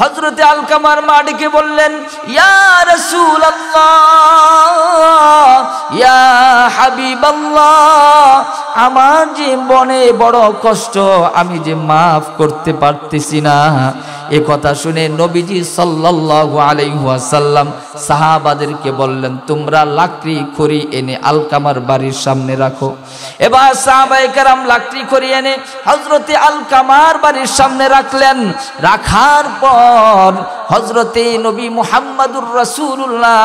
হযরতে আলকামার মা ডেকে বললেন, ইয়া রাসূলুল্লাহ, ইয়া হাবিবাল্লাহ, আমার যে মনে বড় কষ্ট, আমি যে মাফ করতে পারতেছি না। এ কথা শুনে নবীজি সাল্লাল্লাহু আলাইহি ওয়াসাল্লাম সাহাবাদেরকে বললেন, তোমরা লাকড়ি খড়ি এনে আলকামার বাড়ির সামনে রাখো। এবার সাহাবায়ে কেরাম লাকড়ি খড়ি এনে হযরতে আলকামার বাড়ির সামনে রাখলেন। রাখার পর হযরতে নবী মুহাম্মদুর রাসূলুল্লাহ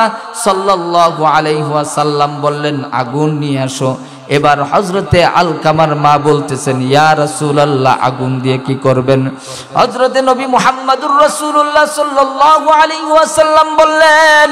সাল্লাল্লাহু আলাইহি ওয়াসাল্লাম বললেন, আগুন নিয়ে আসো। এবার হযরতে আলকামার মা বলতেছেন, ইয়া রাসূলুল্লাহ, আগুন দিয়ে কি করবেন? হযরতে নবী মুহাম্মদুর রাসূলুল্লাহ সাল্লাল্লাহু আলাইহি ওয়াসাল্লাম বললেন,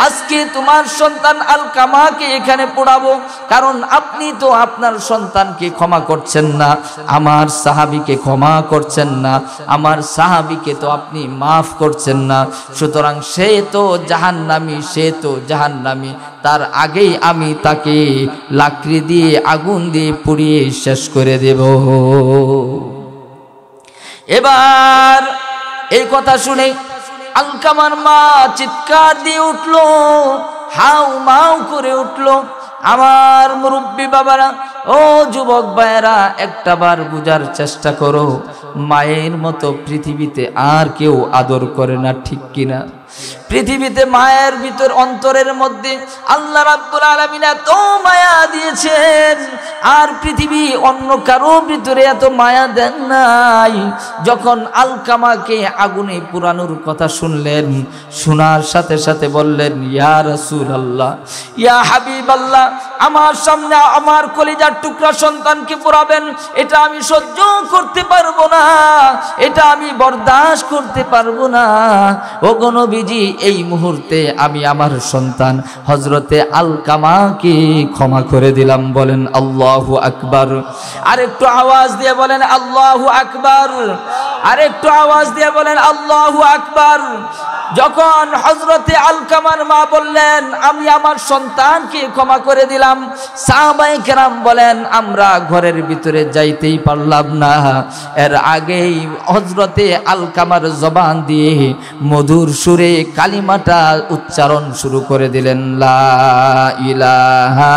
আজকে তোমার সন্তান আলকামাকে এখানে পোড়াবো, কারণ আপনি তো আপনার সন্তানকে ক্ষমা করছেন না, আমার সাহাবীকে ক্ষমা করছেন না, আমার সাহাবীকে তো আপনি মাফ করছেন না, সুতরাং সে তো জাহান্নামী, সে তো জাহান্নামী। তার আগেই আমি তাকে লাকড়ি দিয়ে আগুন দিয়ে পুড়িয়ে শেষ করে দেব। এবার এই কথা শুনে আলকামার মা চিৎকার দিয়ে উঠল, হাউ মাউ করে উঠল। আমার মুরব্বী বাবারা, ও যুবক ভাইয়েরা, একটাবার বুঝার চেষ্টা করো, মায়ের মতো পৃথিবীতে আর কেউ আদর করে না, ঠিক কিনা? পৃথিবীতে মায়ের ভিতর অন্তরের মধ্যে আল্লাহ রাব্বুল আলামিন এত মায়া দিয়েছেন, আর পৃথিবী অন্য কারো ভিতরে এত মায়া দেন নাই। যখন আলকামাকে আগুনে পুরানোর কথা শুনলেন, শোনার সাথে সাথে বললেন, ইয়া রাসূলুল্লাহ, ইয়া হাবিবাল্লাহ, আমার সামনে আমার কলিজার টুকরা সন্তানকে পোড়াবেন, এটা আমি সহ্য করতে পারবো না, এটা আমি বরদাস্ত করতে পারবো না। ওগো নবীজি, এই মুহূর্তে আমি আমার সন্তান হযরতে আলকামাকে ক্ষমা করে দিলাম। বলেন আল্লাহু আকবার। আরেকটু আওয়াজ দিয়ে বলেন আল্লাহু আকবার। আরেকটু আওয়াজ দিয়ে বলেন আল্লাহু আকবার। যখন হযরতে আলকামার মা বললেন, আমি আমার সন্তানকে ক্ষমা করে দিলাম, সাহাবায়ে কেরাম বলেন, আমরা ঘরের ভিতরে যাইতেই পারলাম না, এর আগেই হযরতে আলকামার জবান দিয়ে মধুর সুরে কালিমাটা উচ্চারণ শুরু করে দিলেন, লা ইলাহা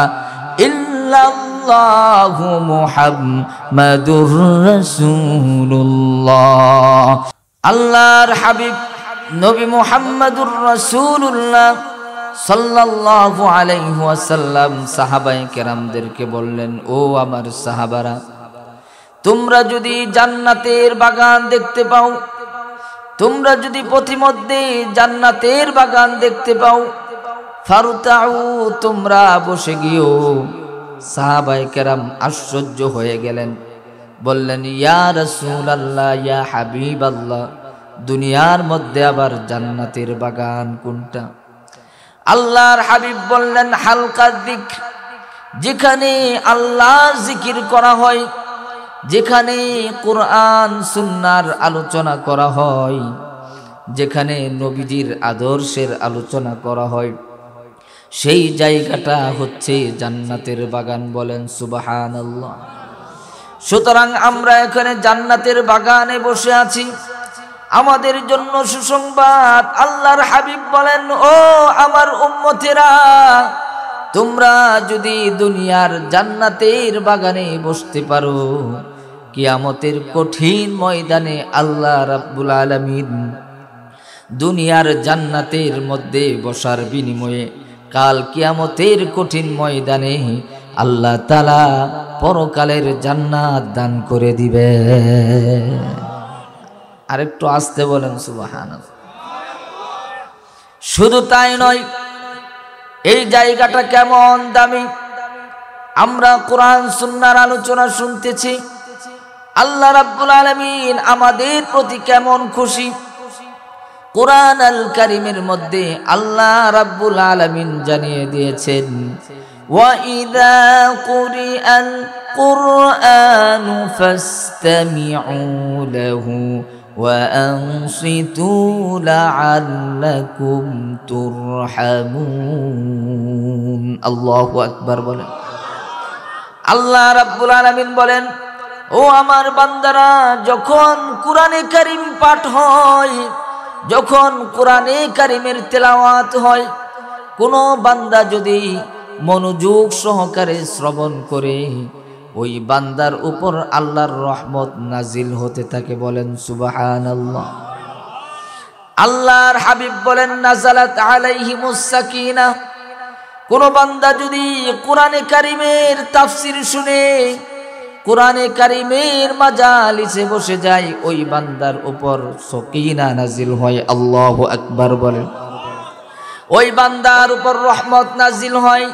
ইল্লাল্লাহু মুহাম্মাদুর রাসূলুল্লাহ। আল্লাহর হাবিব নবী মুহাম্মদুর রাসূলুল্লাহ সাল্লাল্লাহু আলাইহি ওয়াসাল্লাম সাহাবায়ে কেরামদেরকে বললেন, ও আমার সাহাবারা, তোমরা যদি জান্নাতের বাগান দেখতে পাও, তোমরা যদি পথিমধ্যে জান্নাতের বাগান দেখতে পাও, ফারতাউ, তোমরা বসে গিয়েও। সাহাবায়ে কেরাম আশ্চর্য হয়ে গেলেন, বললেন, ইয়া রাসূলুল্লাহ, ইয়া হাবিবাল্লাহ, দুনিয়ার মধ্যে আবার জান্নাতের বাগান কোনটা? আল্লাহর হাবিব বললেন, হালকা যিকর, যেখানে আল্লাহর জিকির করা হয়, যেখানে কোরআন সুন্নাহর আলোচনা করা হয়, যেখানে নবীজির আদর্শের আলোচনা করা হয়, সেই জায়গাটা হচ্ছে জান্নাতের বাগান। বলেন সুবহানাল্লাহ। সুতরাং আমরা এখানে জান্নাতের বাগানে বসে আছি। আমাদের জন্য সুসংবাদ। আল্লাহর হাবিব বলেন, ও আমার উম্মতেরা, তোমরা যদি দুনিয়ার জান্নাতের বাগানে বসতে পারো, কিয়ামতের কঠিন ময়দানে আল্লাহ রাব্বুল আলামিন দুনিয়ার জান্নাতের মধ্যে বসার বিনিময়ে কাল কিয়ামতের কঠিন ময়দানে আল্লাহ তাআলা পরকালের জান্নাত দান করে দিবে। আরেকটু আস্তে বলেন সুবহানাল্লাহ। শুধু তাই নয়, এই জায়গাটা কেমন দামি। আমরা কোরআন সুন্নাহর আলোচনা শুনতেছি, আল্লাহ রাব্বুল আলামিন আমাদের প্রতি কেমন খুশি। কোরআন আল কারীমের মধ্যে আল্লাহ রাব্বুল আলামিন জানিয়ে দিয়েছেন, ওয়া ইযা কুরিআল কুরআনু ফাসতামিউ লাহু ওয়া আনসিতু লাআল্লাকুম তুরহামুন। আল্লাহু আকবার বলেন। আল্লাহ রাব্বুল আলামিন বলেন, ও আমার বান্দারা, যখন কোরআনে কারীম পাঠ হয়, যখন কোরআনে কারিমের তেলাওয়াত হয়, কোনো বান্দা যদি মনোযোগ সহকারে শ্রবণ করে, ওই বান্দার উপর আল্লাহর রহমত নাজিল হতে থাকে। বলেন সুবহানাল্লাহ। আল্লাহর হাবিব বলেন নাজালাত আলাইহিমুস সাকিনাহ। কোন বান্দা যদি কোরআনে কারিমের তাফসীর শুনে, কোরআনে কারিমের মাজালিসে বসে যায়, ওই বান্দার উপর সাকিনা নাজিল হয়। আল্লাহু আকবার বলেন। ওই বান্দার উপর রহমত নাজিল হয়।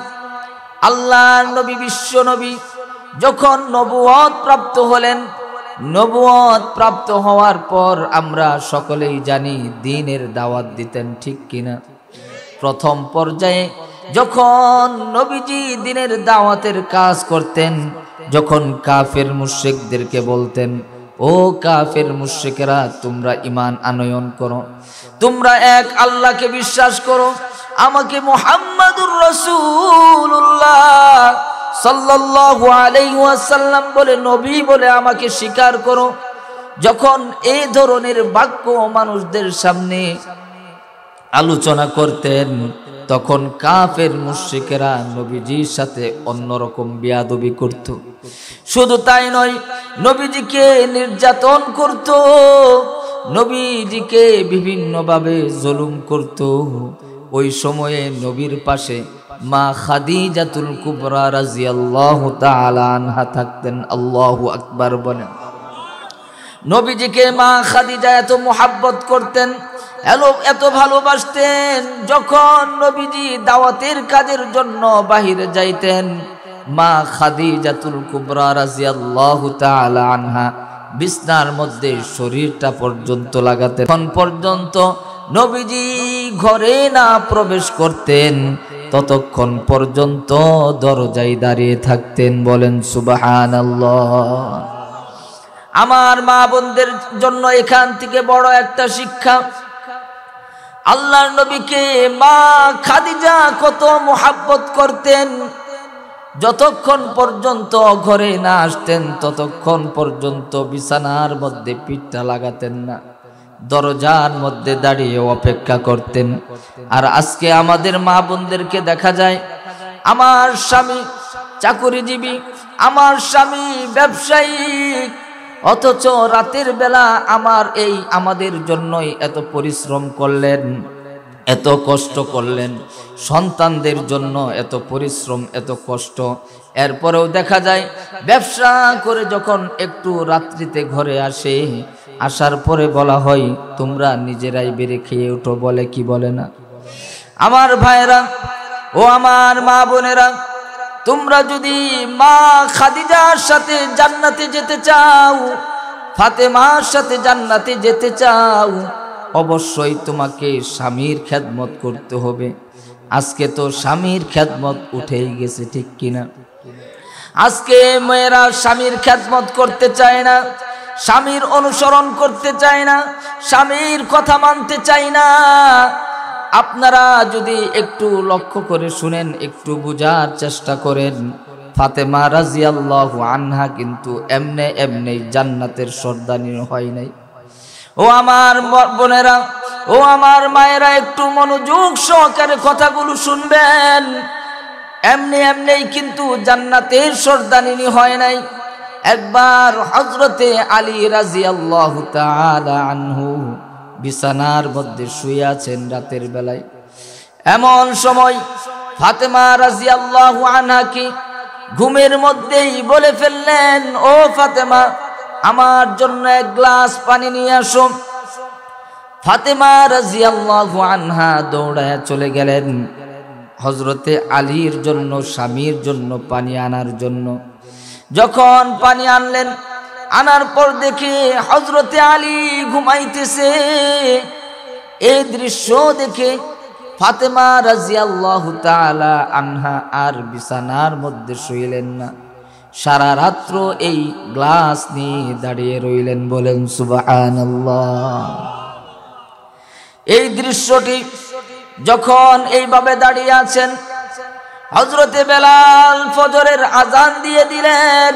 আল্লাহর নবী, বিশ্ব নবী যখন নবুয়ত প্রাপ্ত হলেন, নবুয়ত প্রাপ্ত হওয়ার পর আমরা সকলেই জানি দ্বীনের দাওয়াত দিতেন, ঠিক কিনা? প্রথম পর্যায়ে যখন নবীজি দ্বীনের দাওয়াতের কাজ করতেন, যখন কাফের মুশরিকদেরকে বলতেন, ও কাফের মুশরিকেরা, তোমরা ঈমান আনয়ন করো, তোমরা এক আল্লাহকে বিশ্বাস করো, আমাকে মুহাম্মাদুর রাসূলুল্লাহ সাল্লাল্লাহু আলাইহি ওয়াসাল্লাম বলে নবী বলে আমাকে স্বীকার করো। যখন এই ধরনের বাক্য মানুষদের সামনে আলোচনা করতেন, তখন কাফের মুশরিকেরা নবীজির সাথে অন্যরকম বেয়াদবি করত। শুধু তাই নয়, নবীজিকে নির্যাতন করত, নবীজিকে বিভিন্নভাবে জুলুম করত। ওই সময়ে নবীর পাশে মা খাদিজাতুল কুবরা রাদিয়াল্লাহু তাআলা আনহা থাকতেন। আল্লাহু আকবার বলেন। নবীজিকে মা খাদিজা এত মুহাব্বত করতেন, এত ভালোবাসতেন, যখন নবীজি দাওয়াতের কাজের জন্য বাহিরে যাইতেন, মা খাদিজাতুল কুবরা রাদিয়াল্লাহু তাআলা আনহা বিছনার মধ্যে শরীরটা পর্যন্ত লাগাতেন। তখন পর্যন্ত নবীজি ঘরে না প্রবেশ করতেন, ততক্ষণ পর্যন্ত দরজায় দাঁড়িয়ে থাকতেন। বলেন সুবহানাল্লাহ। আমার মা বোনদের জন্য এখান থেকে বড় একটা শিক্ষা, আল্লাহর নবীকে মা খাদিজা কত মুহাব্বত করতেন। যতক্ষণ পর্যন্ত ঘরে না আসতেন, ততক্ষণ পর্যন্ত বিছানার মধ্যে পিঠটা লাগাতেন না, দরজার মধ্যে দাঁড়িয়ে অপেক্ষা করতেন। আর আজকে আমাদের মা বোনদেরকে দেখা যায়, আমার স্বামী চাকুরিজীবী, আমার স্বামী ব্যবসায়ী, অথচ রাতের বেলা আমাদের জন্যই এত পরিশ্রম করলেন, এত কষ্ট করলেন, সন্তানদের জন্য এত পরিশ্রম, এত কষ্ট। এরপরেও দেখা যায় ব্যবসা করে যখন একটু রাত্রিতে ঘরে আসে, আসার পরে বলা হয় তোমরা নিজেরাই বেড়ে খেয়ে ওঠো। বলে কি বলে না? আমার ভাইরা ও আমার মা বোনেরা, তোমরা যদি মা খাদিজার সাথে জান্নাতে যেতে চাও, ফাতেমার সাথে জান্নাতে যেতে চাও, অবশ্যই তোমাকে স্বামীর খেদমত করতে হবে। আজকে তো স্বামীর খেদমত উঠেই গেছে, ঠিক কিনা? আজকে মেয়েরা স্বামীর খেদমত করতে চায় না, স্বামীর অনুসরণ করতে চায় না, স্বামীর কথা মানতে চায় না। আপনারা যদি একটু লক্ষ্য করে শুনেন, একটু বুঝার চেষ্টা করেন, ফাতেমা রাদিয়াল্লাহু আনহা কিন্তু এমনি জান্নাতের সর্দানি হয় নাই। ও আমার বোনেরা, ও আমার মায়েরা, একটু মনোযোগ সহকারে কথাগুলো শুনবেন। এমনি কিন্তু জান্নাতের সর্দানি হয় নাই। একবার হযরতে আলী রাদিয়াল্লাহু তাআলা আনহু বিছানার মধ্যে শুয়ে আছেন রাতের বেলায়। এমন সময় ফাতেমা রাদিয়াল্লাহু আনহা কি ঘুমের মধ্যেই বলে ফেললেন, ও ফাতেমা, আমার জন্য এক গ্লাস পানি নিয়ে আসো। ফাতেমা রাদিয়াল্লাহু আনহা দৌড়ায় চলে গেলেন হযরতে আলীর জন্য, স্বামীর জন্য পানি আনার জন্য। যখন পানি আনলেন, আনার পর দেখে হযরতে আলী ঘুমাইতেছে। এই দৃশ্য দেখে ফাতেমা রাদিয়াল্লাহু তাআলা আনহা আর বিছানার মধ্যে শুইলেন না, সারা রাত্র এই গ্লাস নিয়ে দাঁড়িয়ে রইলেন। বলেন সুবহানাল্লাহ। এই দৃশ্যটি যখন এইভাবে দাঁড়িয়ে আছেন, হযরতে বেলাল ফজরের আজান দিয়ে দিলেন।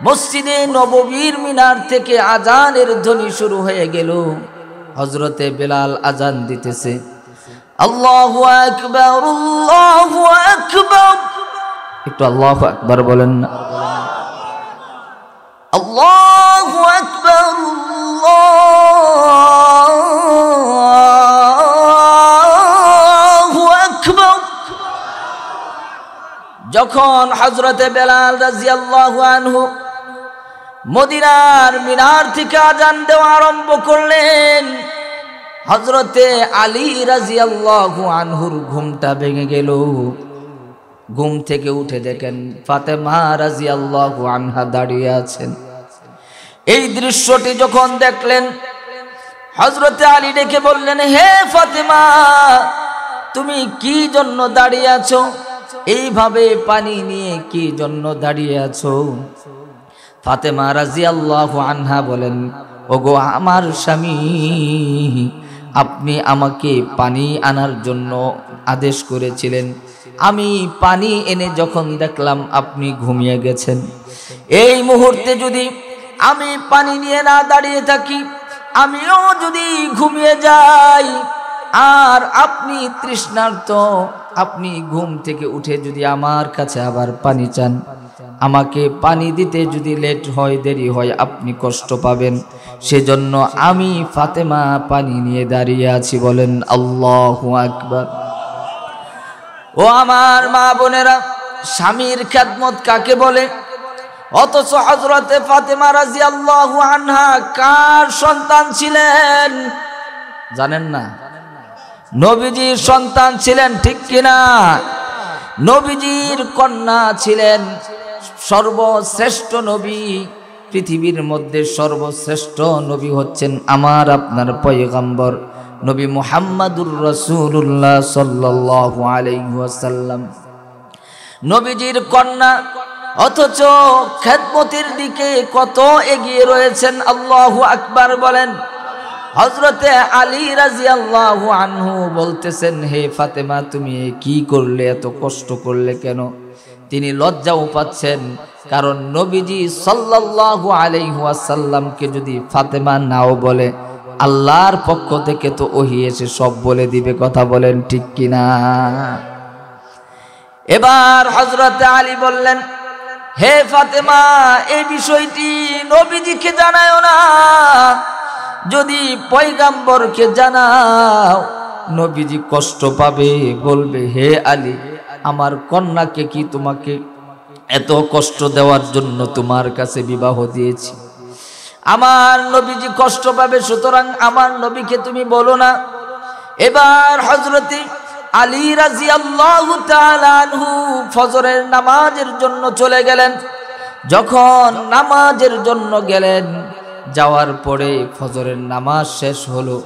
মসজিদে নববীর মিনার থেকে আজানের ধ্বনি শুরু হয়ে গেল। হযরতে বেলাল আজান দিতেছে, আল্লাহু আকবার, আল্লাহু আকবার। একটু আল্লাহু আকবার বলেন না। আল্লাহু আকবার, আল্লাহু আকবার। যখন হযরতে বেলাল রাদিয়াল্লাহু আনহু মদিনার মিনার থেকে আজান দেওয়া আরম্ভ করলেন, হযরতে আলী রাদিয়াল্লাহু আনহুর ঘুমটা ভেঙে গেল। ঘুম থেকে উঠে দেখেন ফাতেমা রাদিয়াল্লাহু আনহা দাঁড়িয়ে আছেন। এই দৃশ্যটি যখন দেখলেন, হযরতে আলী ডেকে বললেন, হে ফাতেমা, তুমি কি জন্য দাঁড়িয়ে আছো? এইভাবে পানি নিয়ে কি জন্য দাঁড়িয়ে আছো? ফাতেমা রাদিয়াল্লাহু আনহা বলেন, ওগো আমার স্বামী, আপনি আমাকে পানি আনার জন্য আদেশ করেছিলেন। আমি পানি এনে যখন দেখলাম আপনি ঘুমিয়ে গেছেন, এই মুহূর্তে যদি আমি পানি নিয়ে না দাঁড়িয়ে থাকি, আমিও যদি ঘুমিয়ে যাই, আর আপনি তৃষ্ণার্ত, আপনি ঘুম থেকে উঠে যদি আমার কাছে আবার পানি চান, আমাকে পানি দিতে যদি লেট হয়, দেরি হয়, আপনি কষ্ট পাবেন। সেজন্য আমি ফাতেমা পানি নিয়ে দাঁড়িয়ে আছি। বলেন আল্লাহু আকবার। ও আমার মা বোনেরা, স্বামীর খেদমত কাকে বলে? অথচ হযরতে ফাতেমা রাদিয়াল্লাহু আনহা কার সন্তান ছিলেন জানেন না? নবীজির সন্তান ছিলেন, ঠিক কিনা? নবীজির কন্যা ছিলেন। সর্বশ্রেষ্ঠ নবী, পৃথিবীর মধ্যে সর্বশ্রেষ্ঠ নবী হচ্ছেন আমার আপনার পয়গম্বর নবী মুহাম্মাদুর রাসূলুল্লাহ সাল্লাল্লাহু আলাইহি ওয়াসাল্লাম। নবীজির কন্যা, অথচ খেদমতের দিকে কত এগিয়ে রয়েছেন। আল্লাহু আকবার বলেন। হযরতে আলী রাদিয়াল্লাহু আনহু বলতেছেন, হে ফাতেমা, তুমি কি করলে? এত কষ্ট করলে কেন? তিনি লজ্জাও পাচ্ছেন, কারণ নবীজি সাল্লাল্লাহু আলাইহি ওয়াসাল্লামকে যদি ফাতেমা নাও বলে, আল্লাহর পক্ষ থেকে তো ওহী এসে সব বলে দিবে। কথা বলেন ঠিক কিনা? এবার হযরতে আলী বললেন, হে ফাতেমা, এই বিষয়টি নবীজিকে জানায়ও না। যদি পয়গম্বরকে জানাও, নবীজি কষ্ট পাবে, বলবে, হে আলী, আমার কন্যাকে কি তোমাকে এত কষ্ট দেওয়ার জন্য তোমার কাছে বিবাহ দিয়েছি? আমার নবীজি কষ্ট পাবে, সুতরাং আমার নবীকে তুমি বলো না। এবার হযরতে আলী রাদিয়াল্লাহু তাআলা আনহু ফজরের নামাজের জন্য চলে গেলেন। যখন নামাজের জন্য গেলেন, যাওয়ার পরে ফজরের নামাজ শেষ হলো,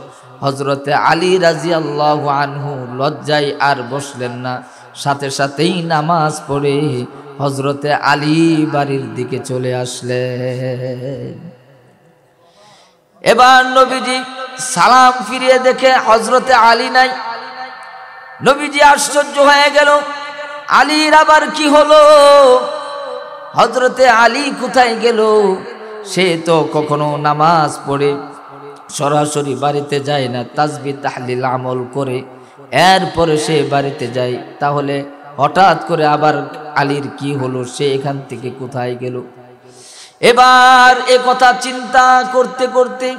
হযরতে আলী রাদিয়াল্লাহু আনহু লজ্জায় আর বসলেন না, সাথে সাথেই নামাজ পড়ে হযরতে আলী বাড়ির দিকে চলে আসলেন। এবার নবীজি সালাম ফিরিয়ে দেখে হযরতে আলী নাই। নবীজি আশ্চর্য হয়ে গেল, আলীর আবার কি হলো? হযরতে আলী কোথায় গেল? সে তো কখনো নামাজ পড়ে সরাসরি বাড়িতে যায় না, তাসবিহ তাহলিল আমল করে এরপরে সে বাড়িতে যায়। তাহলে হঠাৎ করে আবার আলীর কি হলো? সে এখান থেকে কোথায় গেল? এবার এ কথা চিন্তা করতে করতে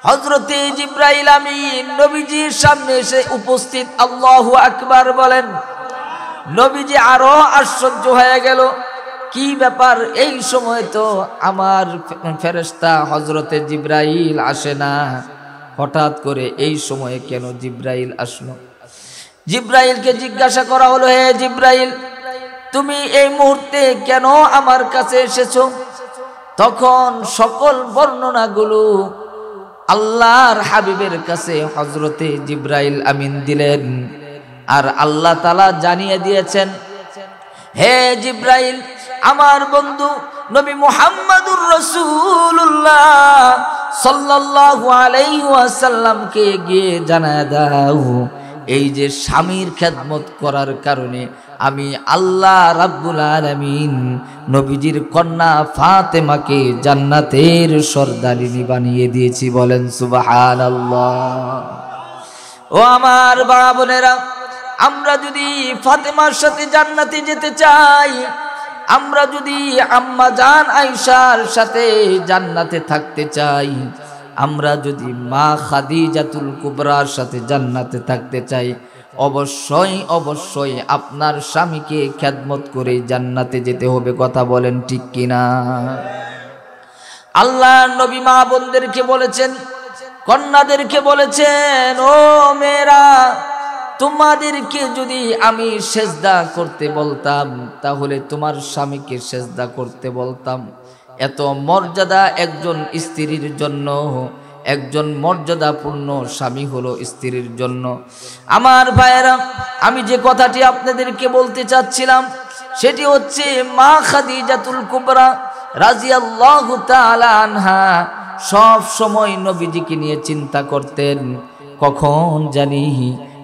হযরতে জিবরাইল আমিন নবীজির সামনে এসে উপস্থিত। আল্লাহু আকবার বলেন। নবীজি আরো আশ্চর্য হয়ে গেল, কি ব্যাপার? এই সময় তো আমার ফেরেশতা হযরতে জিবরাইল আসে না, হঠাৎ করে এই সময়ে কেন জিবরাইল আসলো? জিবরাইলকে জিজ্ঞাসা করা হলো, হে জিবরাইল, তুমি এই মুহূর্তে কেন আমার কাছে এসেছো? তখন সকল বর্ণনাগুলো আল্লাহর হাবিবের কাছে হযরতে জিবরাইল আমিন দিলেন। আর আল্লাহ তাআলা জানিয়ে দিয়েছেন, হে জিবরাইল, আমার বন্ধু নবী মুহাম্মাদুর রাসূলুল্লাহ সাল্লাল্লাহু আলাইহি ওয়াসাল্লামকে গিয়ে জানায় দাও, এই যে স্বামীর খেদমত করার কারণে আমি আল্লাহ রাব্বুল আলামিন নবীজির কন্যা ফাতেমাকে জান্নাতের সর্দারিনী বানিয়ে দিয়েছি। বলেন সুবহানাল্লাহ। ও আমার বাবা বোনেরা, আমরা যদি ফাতেমার সাথে জান্নাতে যেতে চাই, আমরা যদি আম্মা জান আয়েশার সাথে জান্নাতে থাকতে চাই, আমরা যদি মা খাদিজাতুল কুবরার সাথে জান্নাতে থাকতে চাই, অবশ্যই অবশ্যই আপনার স্বামীকে খেদমত করে জান্নাতে যেতে হবে। কথা বলেন ঠিক কিনা? আল্লাহ নবী মা বোনদেরকে বলেছেন, কন্যাদেরকে বলেছেন, ও মেয়েরা, তোমাদেরকে যদি আমি সেজদা করতে বলতাম তাহলে তোমার স্বামীকে সেজদা করতে বলতাম। এত মর্যাদা একজন স্ত্রীর জন্য, একজন মর্যাদাপূর্ণ স্বামী হলো স্ত্রীর জন্য। আমার ভাইয়েরা, আমি যে কথাটি আপনাদেরকে বলতে চাচ্ছিলাম সেটি হচ্ছে মা খাদিজাতুল কুবরা রাদিয়াল্লাহু তাআলা আনহা সব সময় নবীজিকে নিয়ে চিন্তা করতেন, কখন জানি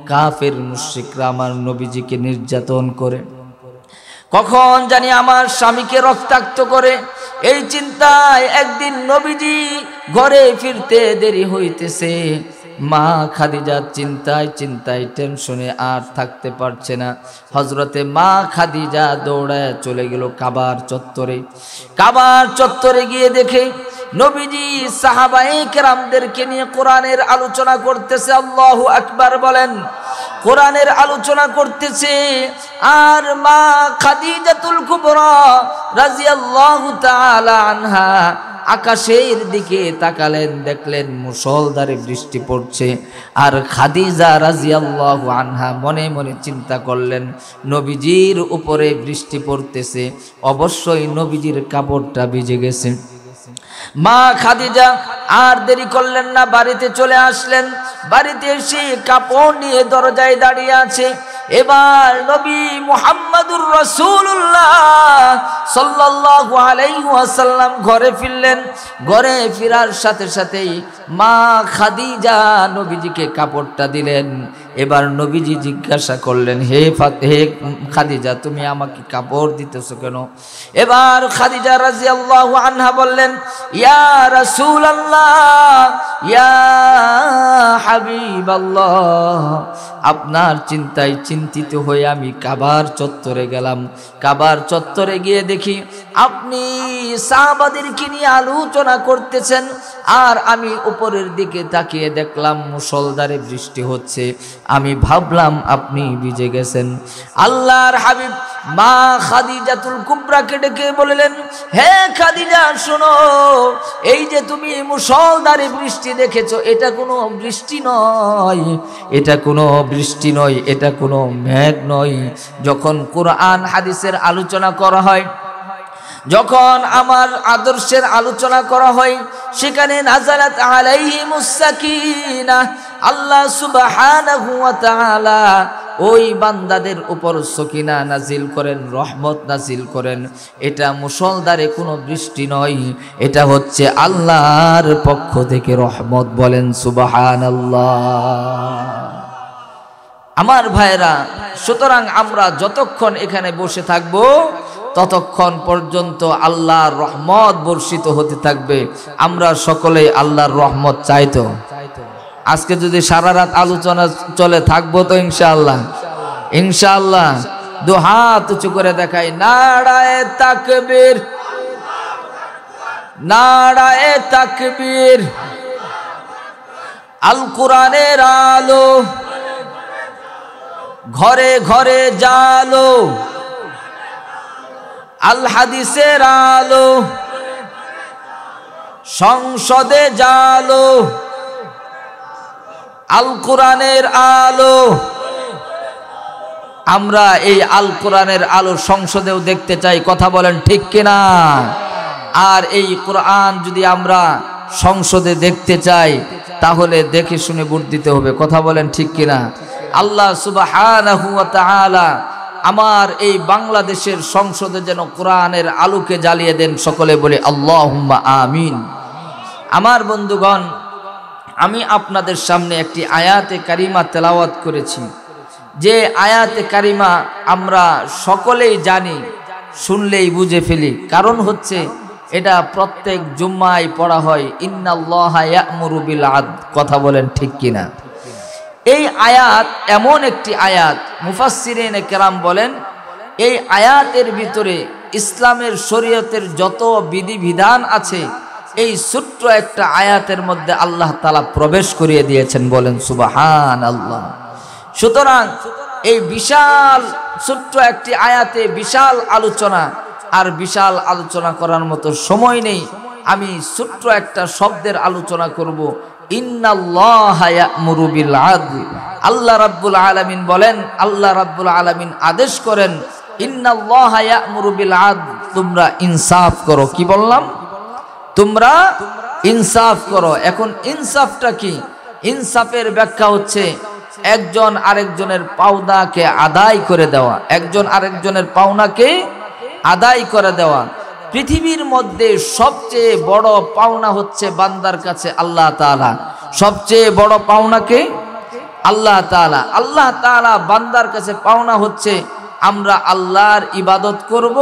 কাফের মুশরিকরা আমার নবীজিকে নির্যাতন করে, কখন জানি আমার স্বামীকে রক্তাক্ত করে। এই চিন্তায় একদিন নবীজি ঘরে ফিরতে দেরি হইতেছে। মা খাদিজা চিন্তায় চিন্তায় টেনশনে আর থাকতে পারছে না। হযরতে মা খাদিজা দৌড়ায় চলে গেল কাবার চত্বরে। কাবার চত্বরে গিয়ে দেখে নবীজি সাহাবায়ে কেরামদেরকে নিয়ে কোরআনের আলোচনা করতেছে। আল্লাহু আকবার বলেন। কোরআনের আলোচনা করতেছে, আর মা খাদিজাতুল কুবরা রাদিয়াল্লাহু তাআলা আনহা আকাশের দিকে তাকালেন, দেখলেন মুষলধারে বৃষ্টি পড়ছে। আর খাদিজা রাদিয়াল্লাহু আনহা মনে মনে চিন্তা করলেন, নবীজির উপরে বৃষ্টি পড়তেছে, অবশ্যই নবীজির কাপড়টা ভিজে গেছে। মা খাদিজা আর দেরি করলেন না, বাড়িতে চলে আসলেন। বাড়িতে এসে কাপড় নিয়ে দরজায় দাঁড়িয়ে আছে। এবার নবী মুহাম্মদুর রাসূলুল্লাহ সাল্লাল্লাহু আলাইহি ওয়াসাল্লাম ঘরে ফিরলেন। ঘরে ফেরার সাথে সাথেই মা খাদিজা নবীজিকে কাপড়টা দিলেন। এবার নবীজি জিজ্ঞাসা করলেন, হে খাদিজা, তুমি আমাকে কাপড় দিতেছো কেন? এবার খাদিজা রাদিয়াল্লাহু আনহা বললেন, ইয়া রাসূলুল্লাহ, ইয়া হাবিবাল্লাহ, আপনার চিন্তায় চিন্তিত হয়ে আমি কাবার চত্বরে গেলাম। কাবার চত্বরে গিয়ে দেখি আপনি সাহাবাদেরকে নিয়ে আলোচনা করতেছেন, আর আমি উপরের দিকে তাকিয়ে দেখলাম মুষলধারে বৃষ্টি হচ্ছে। আমি ভাবলাম আপনি ভিজে গেছেন। আল্লাহর হাবিব মা খাদিজাতুল কুবরাকে ডেকে বললেন, হে খাদিজা, শোনো, এই যে তুমি মুষলধারে বৃষ্টি দেখেছো, এটা কোনো বৃষ্টি নয়, এটা কোনো বৃষ্টি নয়, এটা কোনো মেঘ নয়। যখন কোরআন হাদিসের আলোচনা করা হয়, যখন আমার আদর্শের আলোচনা করা হয়, সেখানে নাযালাত আলাইহিমুস সাকিনাহ, আল্লাহ সুবহানাহু ওয়া তাআলা ওই বান্দাদের উপর সকিনা নাজিল করেন, রহমত নাজিল করেন। এটা মুষলধারে কোনো বৃষ্টি নয়, এটা হচ্ছে আল্লাহর পক্ষ থেকে রহমত। বলেন সুবহানাল্লাহ। আমার ভাইরা, সুতরাং আমরা যতক্ষণ এখানে বসে থাকব ততক্ষণ পর্যন্ত আল্লাহর রহমত বর্ষিত হতে থাকবে। আমরা সকলেই আল্লাহর রহমত চাইতো। আজকে যদি সারা রাত আলোচনা চলে থাকবো তো ইনশাআল্লাহ, ইনশাআল্লাহ। দু হাত উঁচু করে দেখাই, নারায়ে তাকবীর, নারায়ে তাকবীর। আল কোরআনের আলো ঘরে ঘরে জালো, আল হাদিসের আলো সংসদে জালো, আল কোরআনের আলো। আমরা এই আল কোরআনের আলো সংসদেও দেখতে চাই। কথা বলেন ঠিক কিনা? আর এই কোরআন যদি আমরা সংসদে দেখতে চাই তাহলে দেখে শুনে ভোট দিতে হবে। কথা বলেন ঠিক কিনা? আল্লাহ সুবহানাহু ওয়া তাআলা আমার এই বাংলাদেশের সংসদে যেন কোরআনের আলোকে জ্বালিয়ে দেন। সকলে বলে আল্লাহুম্মা আমিন। আমার বন্ধুগণ, আমি আপনাদের সামনে একটি আয়াতে কারিমা তেলাওয়াত করেছি, যে আয়াতে কারিমা আমরা সকলেই জানি, শুনলেই বুঝে ফেলি। কারণ হচ্ছে এটা প্রত্যেক জুম্মায় পড়া হয়, ইন্নাল্লাহা ইয়া'মুরু বিল আদল। কথা বলেন ঠিক কিনা? এই আয়াত এমন একটি আয়াত, মুফাসসিরিনে কেরাম বলেন এই আয়াতের ভিতরে ইসলামের শরীয়তের যত বিধিবিধান আছে এই ছোট্ট একটা আয়াতের মধ্যে আল্লাহ তাআলা প্রবেশ করিয়ে দিয়েছেন। বলেন সুবহানাল্লাহ। সুতরাং এই বিশাল ছোট্ট একটি আয়াতে বিশাল আলোচনা, আর বিশাল আলোচনা করার মতো সময় নেই। আমি ছোট্ট একটা শব্দের আলোচনা করব, ইন্নাল্লাহা ইয়া'মুরু বিল আদল। আল্লাহ রাব্বুল আলামিন বলেন, আল্লাহ রাব্বুল আলামিন আদেশ করেন, ইন্নাল্লাহা ইয়া'মুরু বিল আদল, তোমরা ইনসাফ করো। কি বললাম? তোমরা ইনসাফ করো। এখন ইনসাফটা কি? ইনসাফের ব্যাখ্যা হচ্ছে একজন আরেকজনের পাওনাকে আদায় করে দেওয়া, একজন আরেকজনের পাওনাকে আদায় করে দেওয়া। পৃথিবীর মধ্যে সবচেয়ে বড় পাওনা হচ্ছে বান্দার কাছে আল্লাহ তাআলা। সবচেয়ে বড় পাওনাকে আল্লাহ তাআলা। আল্লাহ তাআলা বান্দার কাছে পাওনা হচ্ছে আমরা আল্লাহর ইবাদত করব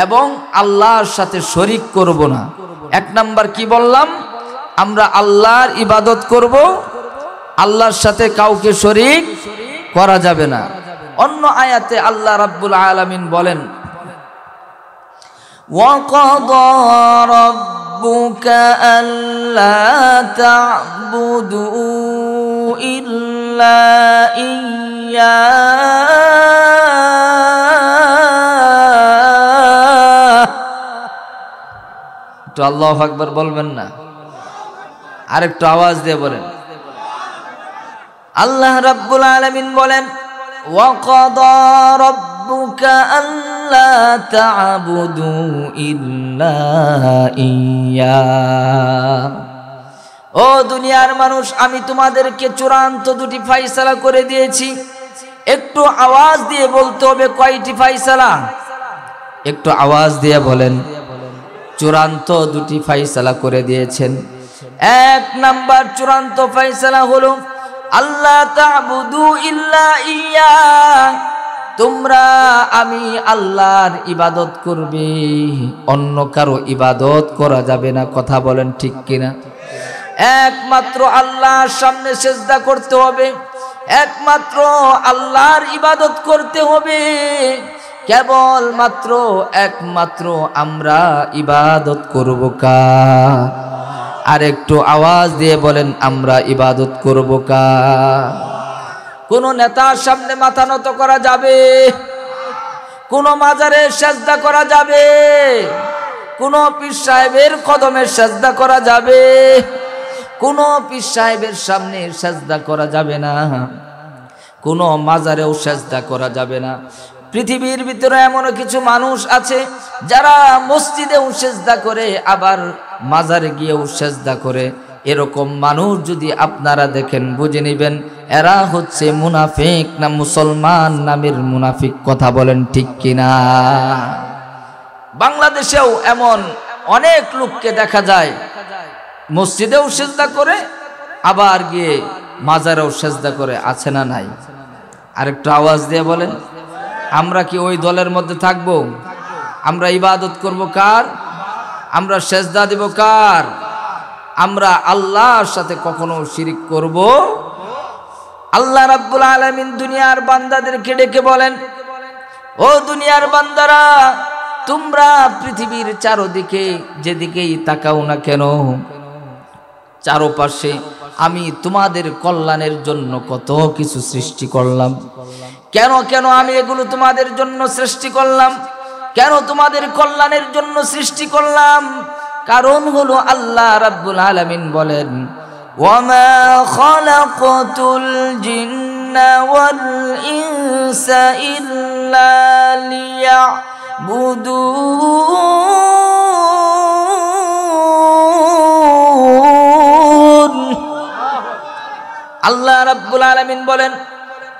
এবং আল্লাহর সাথে শরীক করব না। এক নাম্বার কি বললাম? আমরা আল্লাহর ইবাদত করব, আল্লাহর সাথে কাউকে শরীক করা যাবে না। অন্য আয়াতে আল্লাহ রাব্বুল আলামিন বলেন, وَقَضَى رَبُّكَ أَلَّا تَعْبُدُوا إِلَّا إِيَّاهُ। তো আল্লাহু আকবার বলবেন না? আরেকটু আওয়াজ দিয়ে বলেন। আল্লাহ রাব্বুল আলামিন বলেন, وَقَضَى رَبُّكَ أَلَّا تَعْبُدُوا إِلَّا إِيَّاهُ। ও দুনিয়ার মানুষ, আমি তোমাদেরকে চূড়ান্ত দুটি ফয়সালা করে দিয়েছি। একটু আওয়াজ দিয়ে বলতে হবে কয়টি ফয়সালা? একটু আওয়াজ দিয়ে বলেন। চূড়ান্ত দুটি ফয়সালা করে দিয়েছেন। এক নাম্বার চূড়ান্ত ফয়সালা হলো আল্লাহ তা'বুদু ইল্লা ইয়া, তোমরা আমি আল্লাহর ইবাদত করবে, অন্য কারো ইবাদত করা যাবে না। কথা বলেন ঠিক কিনা? একমাত্র আল্লাহর সামনে সিজদা করতে হবে, একমাত্র আল্লাহর ইবাদত করতে হবে, কেবল মাত্র একমাত্র আমরা ইবাদত করব কার? আর একটু আওয়াজ দিয়ে বলেন, আমরা ইবাদত করব কার? কোন নেতার সামনে মাথা নত করা যাবে? কোন মাজারে সিজদা করা যাবে? কোন পীর সাহেবের কদমে সিজদা করা যাবে? কোন পীর সাহেবের সামনে সিজদা করা যাবে না, কোন মাজারেও সিজদা করা যাবে না। পৃথিবীর ভিতরে এমন কিছু মানুষ আছে যারা মসজিদেও সিজদা করে, আবার মাজারে গিয়েও সিজদা করে। এরকম মানুষ যদি আপনারা দেখেন, বুঝে নেবেন এরা হচ্ছে মুনাফিক না মুসলমান নামের মুনাফিক। কথা বলেন ঠিক কিনা? বাংলাদেশেও এমন অনেক লোককে দেখা যায় মসজিদেও সিজদা করে, আবার গিয়ে মাজারেও সিজদা করে। আছে না নাই? আরেকটু আওয়াজ দিয়ে বলেন। আমরা কি ওই দলের মধ্যে থাকব? আমরা ইবাদত করব কার? আমরা সিজদা দেব কার? আমরা আল্লাহর সাথে কখনো শিরিক করব? আল্লাহ রাব্বুল আলামিন দুনিয়ার বান্দাদেরকে ডেকে বলেন, ও দুনিয়ার বান্দারা, তোমরা পৃথিবীর চারদিকে যেদিকেই তাকাও না কেন, চারপাশে আমি তোমাদের কল্যাণের জন্য কত কিছু সৃষ্টি করলাম। কেন কেন আমি এগুলো তোমাদের জন্য সৃষ্টি করলাম? কেন তোমাদের কল্যাণের জন্য সৃষ্টি করলাম? কারণ হলো আল্লাহ রাব্বুল আলামিন বলেন, ওয়ামা খালাকাতুল জিন্না ওয়াল ইনসা ইল্লা লিয়াবুদুন। আল্লাহ রাব্বুল আলামিন বলেন,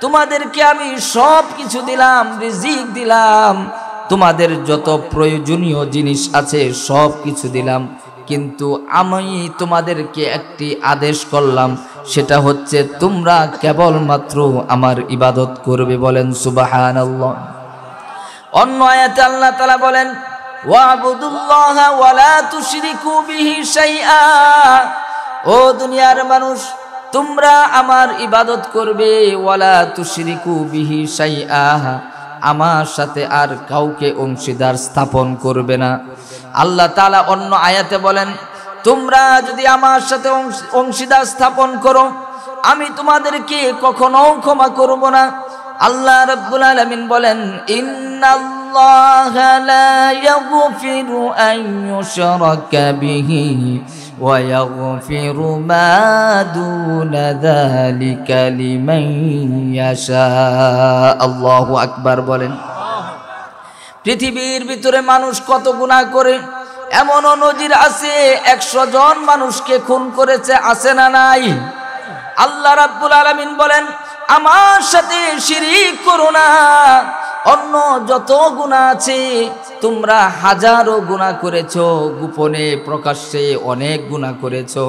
তোমাদেরকে আমি সব কিছু দিলাম, রিজিক দিলাম, তোমাদের যত প্রয়োজনীয় জিনিস আছে সব কিছু দিলাম, কিন্তু আমি তোমাদেরকে একটি আদেশ করলাম, সেটা হচ্ছে তোমরা কেবলমাত্র আমার ইবাদত করবে। বলেন সুবহানাল্লাহ। অন্য আয়াতে আল্লাহ তাআলা বলেন ওয়াবুদুল্লাহা ওয়ালা তুশরিকু বিহি শাইআ। ও দুনিয়ার মানুষ, তোমরা আমার ইবাদত করবে, ওয়ালা তুশরিকু বিহি শাইআ, আমার সাথে আর কাউকে অংশীদার স্থাপন করবে না। আল্লাহ তাআলা অন্য আয়াতে বলেন তোমরা যদি আমার সাথে অংশীদার স্থাপন করো আমি তোমাদেরকে কখনো ক্ষমা করব না। আল্লাহ রাব্বুল আলামিন বলেন ইন্নাল্লাহা লা ইয়াগফিরু আন ইউশরাকা বিহি ওয়া ইয়াগফিরু মা দুনা যালিকা লিমান ইয়াশা। আল্লাহু আকবার বলেন। পৃথিবীর ভিতরে মানুষ কত গুনাহ করে, এমনও নজির আছে 100 জন মানুষকে খুন করেছে, আছে না নাই? আল্লাহ রাব্বুল আলামিন বলেন আমার সাথে শিরিক করো না। অন্য যত গুনাহ আছে তোমরা হাজারো গুনাহ করেছো, গোপনে প্রকাশ্যে অনেক গুনাহ করেছো।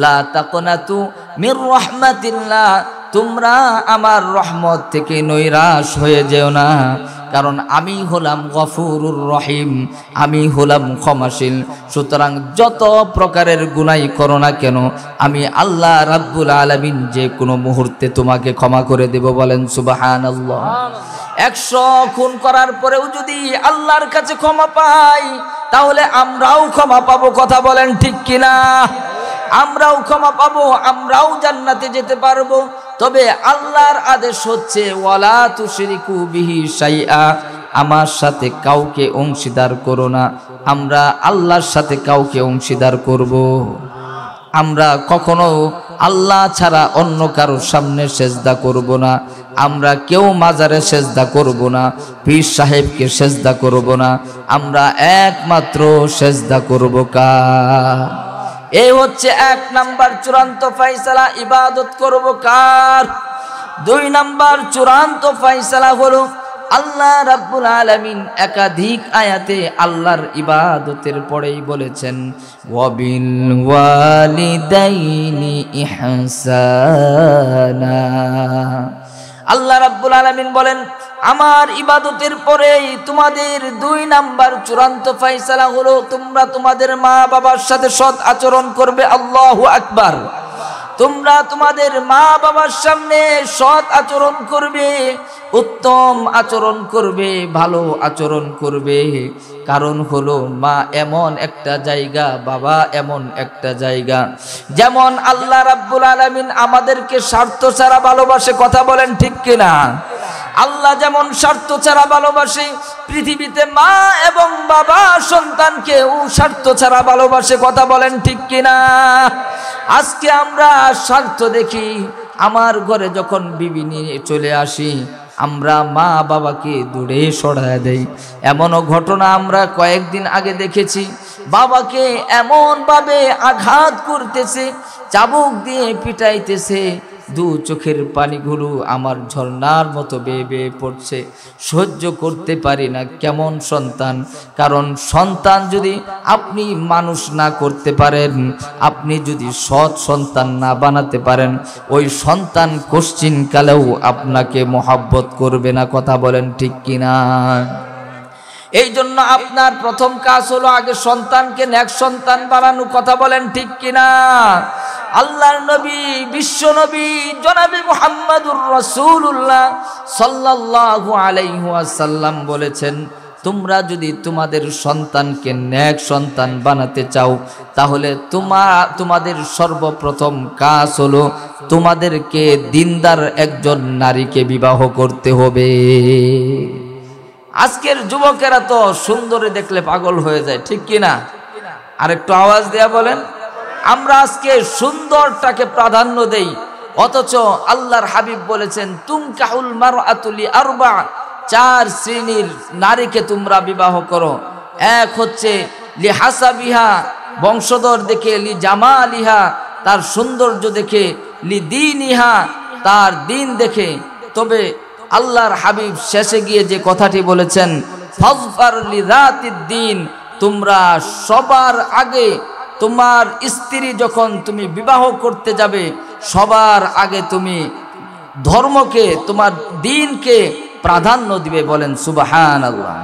লা তাকনাতু মির রাহমাতিল্লাহ, তোমরা আমার রহমত থেকে নৈরাশ হয়ে যেও না, কারণ আমি হলাম গফুরুর রহিম, আমি হলাম ক্ষমাশীল। সুতরাং যত প্রকারের গুনাহ করো না কেন আমি আল্লাহ রাব্বুল আলামিন যে কোনো মুহূর্তে তোমাকে ক্ষমা করে দেব। বলেন সুবহানাল্লাহ। 100 খুন করার পরেও যদি আল্লাহর কাছে ক্ষমা পাই তাহলে আমরাও ক্ষমা পাবো। কথা বলেন ঠিক কিনা? আমরাও ক্ষমা পাবো, আমরাও জান্নাতে যেতে পারবো। তবে আল্লাহর আদেশ হচ্ছে ওয়ালা তুশরিকু বিহি শাইআ, আমার সাথে কাউকে অংশীদার করো না। আমরা আল্লাহর সাথে কাউকে অংশীদার করব? আমরা কখনো আল্লাহ ছাড়া অন্য কারোর সামনে সেজদা করব না। আমরা কেউ মাজারে সেজদা করব না, পীর সাহেবকে সেজদা করব না। আমরা একমাত্র সেজদা করব কার? এই হচ্ছে 1 নাম্বার চূড়ান্ত ফয়সালা, ইবাদত করব কার? 2 নাম্বার চূড়ান্ত ফয়সালা হলো আল্লাহ রাব্বুল আলামিন একাধিক আয়াতে আল্লাহর ইবাদতের পরেই বলেছেন ওয়াবিল ওয়ালিদাইনি ইহসানা। আল্লাহ রাব্বুল আলামিন বলেন আমার ইবাদতের পরেই তোমাদের 2 নাম্বার চূড়ান্ত ফয়সালা হলো তোমরা তোমাদের মা বাবার সাথে সৎ আচরণ করবে। আল্লাহু আকবার। তোমরা তোমাদের মা বাবার সামনে সৎ আচরণ করবে, উত্তম আচরণ করবে, ভালো আচরণ করবে। কারণ হলো মা এমন একটা জায়গা, বাবা এমন একটা জায়গা, যেমন আল্লাহ রাব্বুল আলামিন আমাদেরকে স্বার্থ ছাড়া ভালোবাসে। কথা বলেন ঠিক কিনা? আল্লাহ যেমন স্বার্থ ছাড়া ভালোবাসে, পৃথিবীতে মা এবং বাবা সন্তানকে স্বার্থ ছাড়া ভালোবাসে। কথা বলেন ঠিক কিনা? আজকে আমরা স্বার্থ দেখি, আমার ঘরে যখন বিবি নিয়ে চলে আসি আমরা মা বাবাকে দূরে সরায় দেই। এমনও ঘটনা আমরা কয়েকদিন আগে দেখেছি, বাবাকে এমনভাবে আঘাত করতেছে, চাবুক দিয়ে পিটাইতেছে, 2 চোখের পানিগুলো আমার ঝর্ণার মতো বেয়ে বেয়ে পড়ছে। সহ্য করতে পারি না। কেমন সন্তান? কারণ সন্তান যদি আপনি মানুষ না করতে পারেন, আপনি যদি সৎ সন্তান না বানাতে পারেন, ওই সন্তান কোশ্চিনকালেও আপনাকে মহব্বত করবে না। কথা বলেন ঠিক কিনা? এই জন্য আপনার প্রথম কাজ হলো আগে সন্তানকে নেক সন্তান বানানো। কথা বলেন ঠিক কিনা? আল্লাহর নবী, বিশ্ব নবী জনাবে মুহাম্মদুর রাসূলুল্লাহ সাল্লাল্লাহু আলাইহি ওয়াসাল্লাম বলেছেন তোমরা যদি তোমাদের সন্তানকে নেক সন্তান বানাতে চাও তাহলে তোমাদের সর্বপ্রথম কাজ হলো তোমাদেরকে দিনদার একজন নারীকে বিবাহ করতে হবে। আজকের যুবকেরা তো সুন্দরী দেখলে পাগল হয়ে যায়, ঠিক কিনা? আর একটু আওয়াজ দেয়া বলেন। আমরা আজকে সুন্দরটাকে প্রাধান্য দেই, অথচ আল্লাহর হাবিব বলেছেন তুনকাহুল মারআতু লিআরবা, 4 শ্রেণীর নারীকে তোমরা বিবাহ করো। এক হচ্ছে লিহাসাবিহা, বংশধর দেখে, লিজামালিহা, তার সৌন্দর্য দেখে, লিদীনিহা, তার দিন দেখে। তবে আল্লাহর হাবিব শেষে গিয়ে যে কথাটি বলেছেন ফাযফার লিযাতিদ দ্বীন, তোমরা সবার আগে তোমার স্ত্রী যখন তুমি বিবাহ করতে যাবে সবার আগে তুমি ধর্মকে, তোমার দ্বীনকে প্রাধান্য দিবে। বলেন সুবহানাল্লাহ।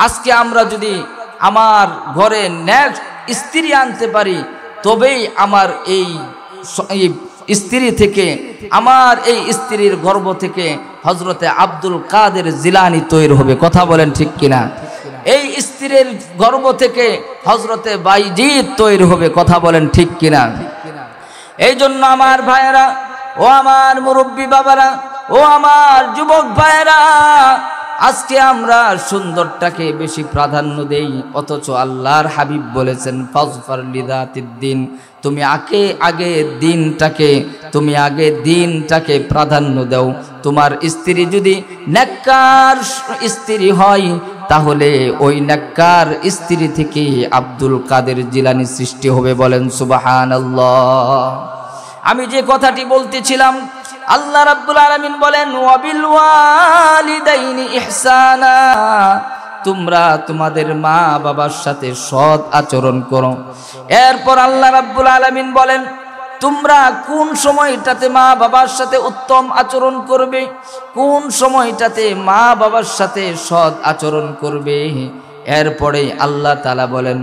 আজকে আমরা যদি আমার ঘরে নেক্সট স্ত্রী আনতে পারি তবেই আমার এই স্ত্রী থেকে, আমার এই স্ত্রীর গর্ভ থেকে হযরতে আব্দুল কাদের জিলানী তৈরি হবে। কথা বলেন ঠিক কিনা? এই স্ত্রীর গর্ভ থেকে হযরতে বাইজিদ তৈরি হবে। কথা বলেন ঠিক কিনা? এই জন্য আমার ভাইয়েরা, ও আমার মুরব্বী বাবারা, ও আমার যুবক ভাইয়েরা, আজকে আমরা সুন্দরটাকে বেশি প্রাধান্য দেই, অথচ আল্লাহর হাবিব বলেছেন ফাজফার লিযাতিদ্দিন, তুমি আগে দিনটাকে প্রাধান্য দাও। তোমার স্ত্রী যদি নেককার স্ত্রী হয় তাহলে ওই নেককার স্ত্রী থেকে আব্দুল কাদের জিলানী সৃষ্টি হবে। বলেন সুবহানাল্লাহ। আমি যে কথাটি বলতেছিলাম, আল্লাহ রাব্বুল আলামিন বলেন ওয়াবিল ওয়ালিদাইনি ইহসানা, তোমরা তোমাদের মা বাবার সাথে সৎ আচরণ করো। এরপর আল্লাহ রাব্বুল আলামিন বলেন তোমরা কোন সময়টাতে মা বাবার সাথে উত্তম আচরণ করবে, কোন সময়টাতে মা বাবার সাথে সৎ আচরণ করবে। এরপরে আল্লাহ তাআলা বলেন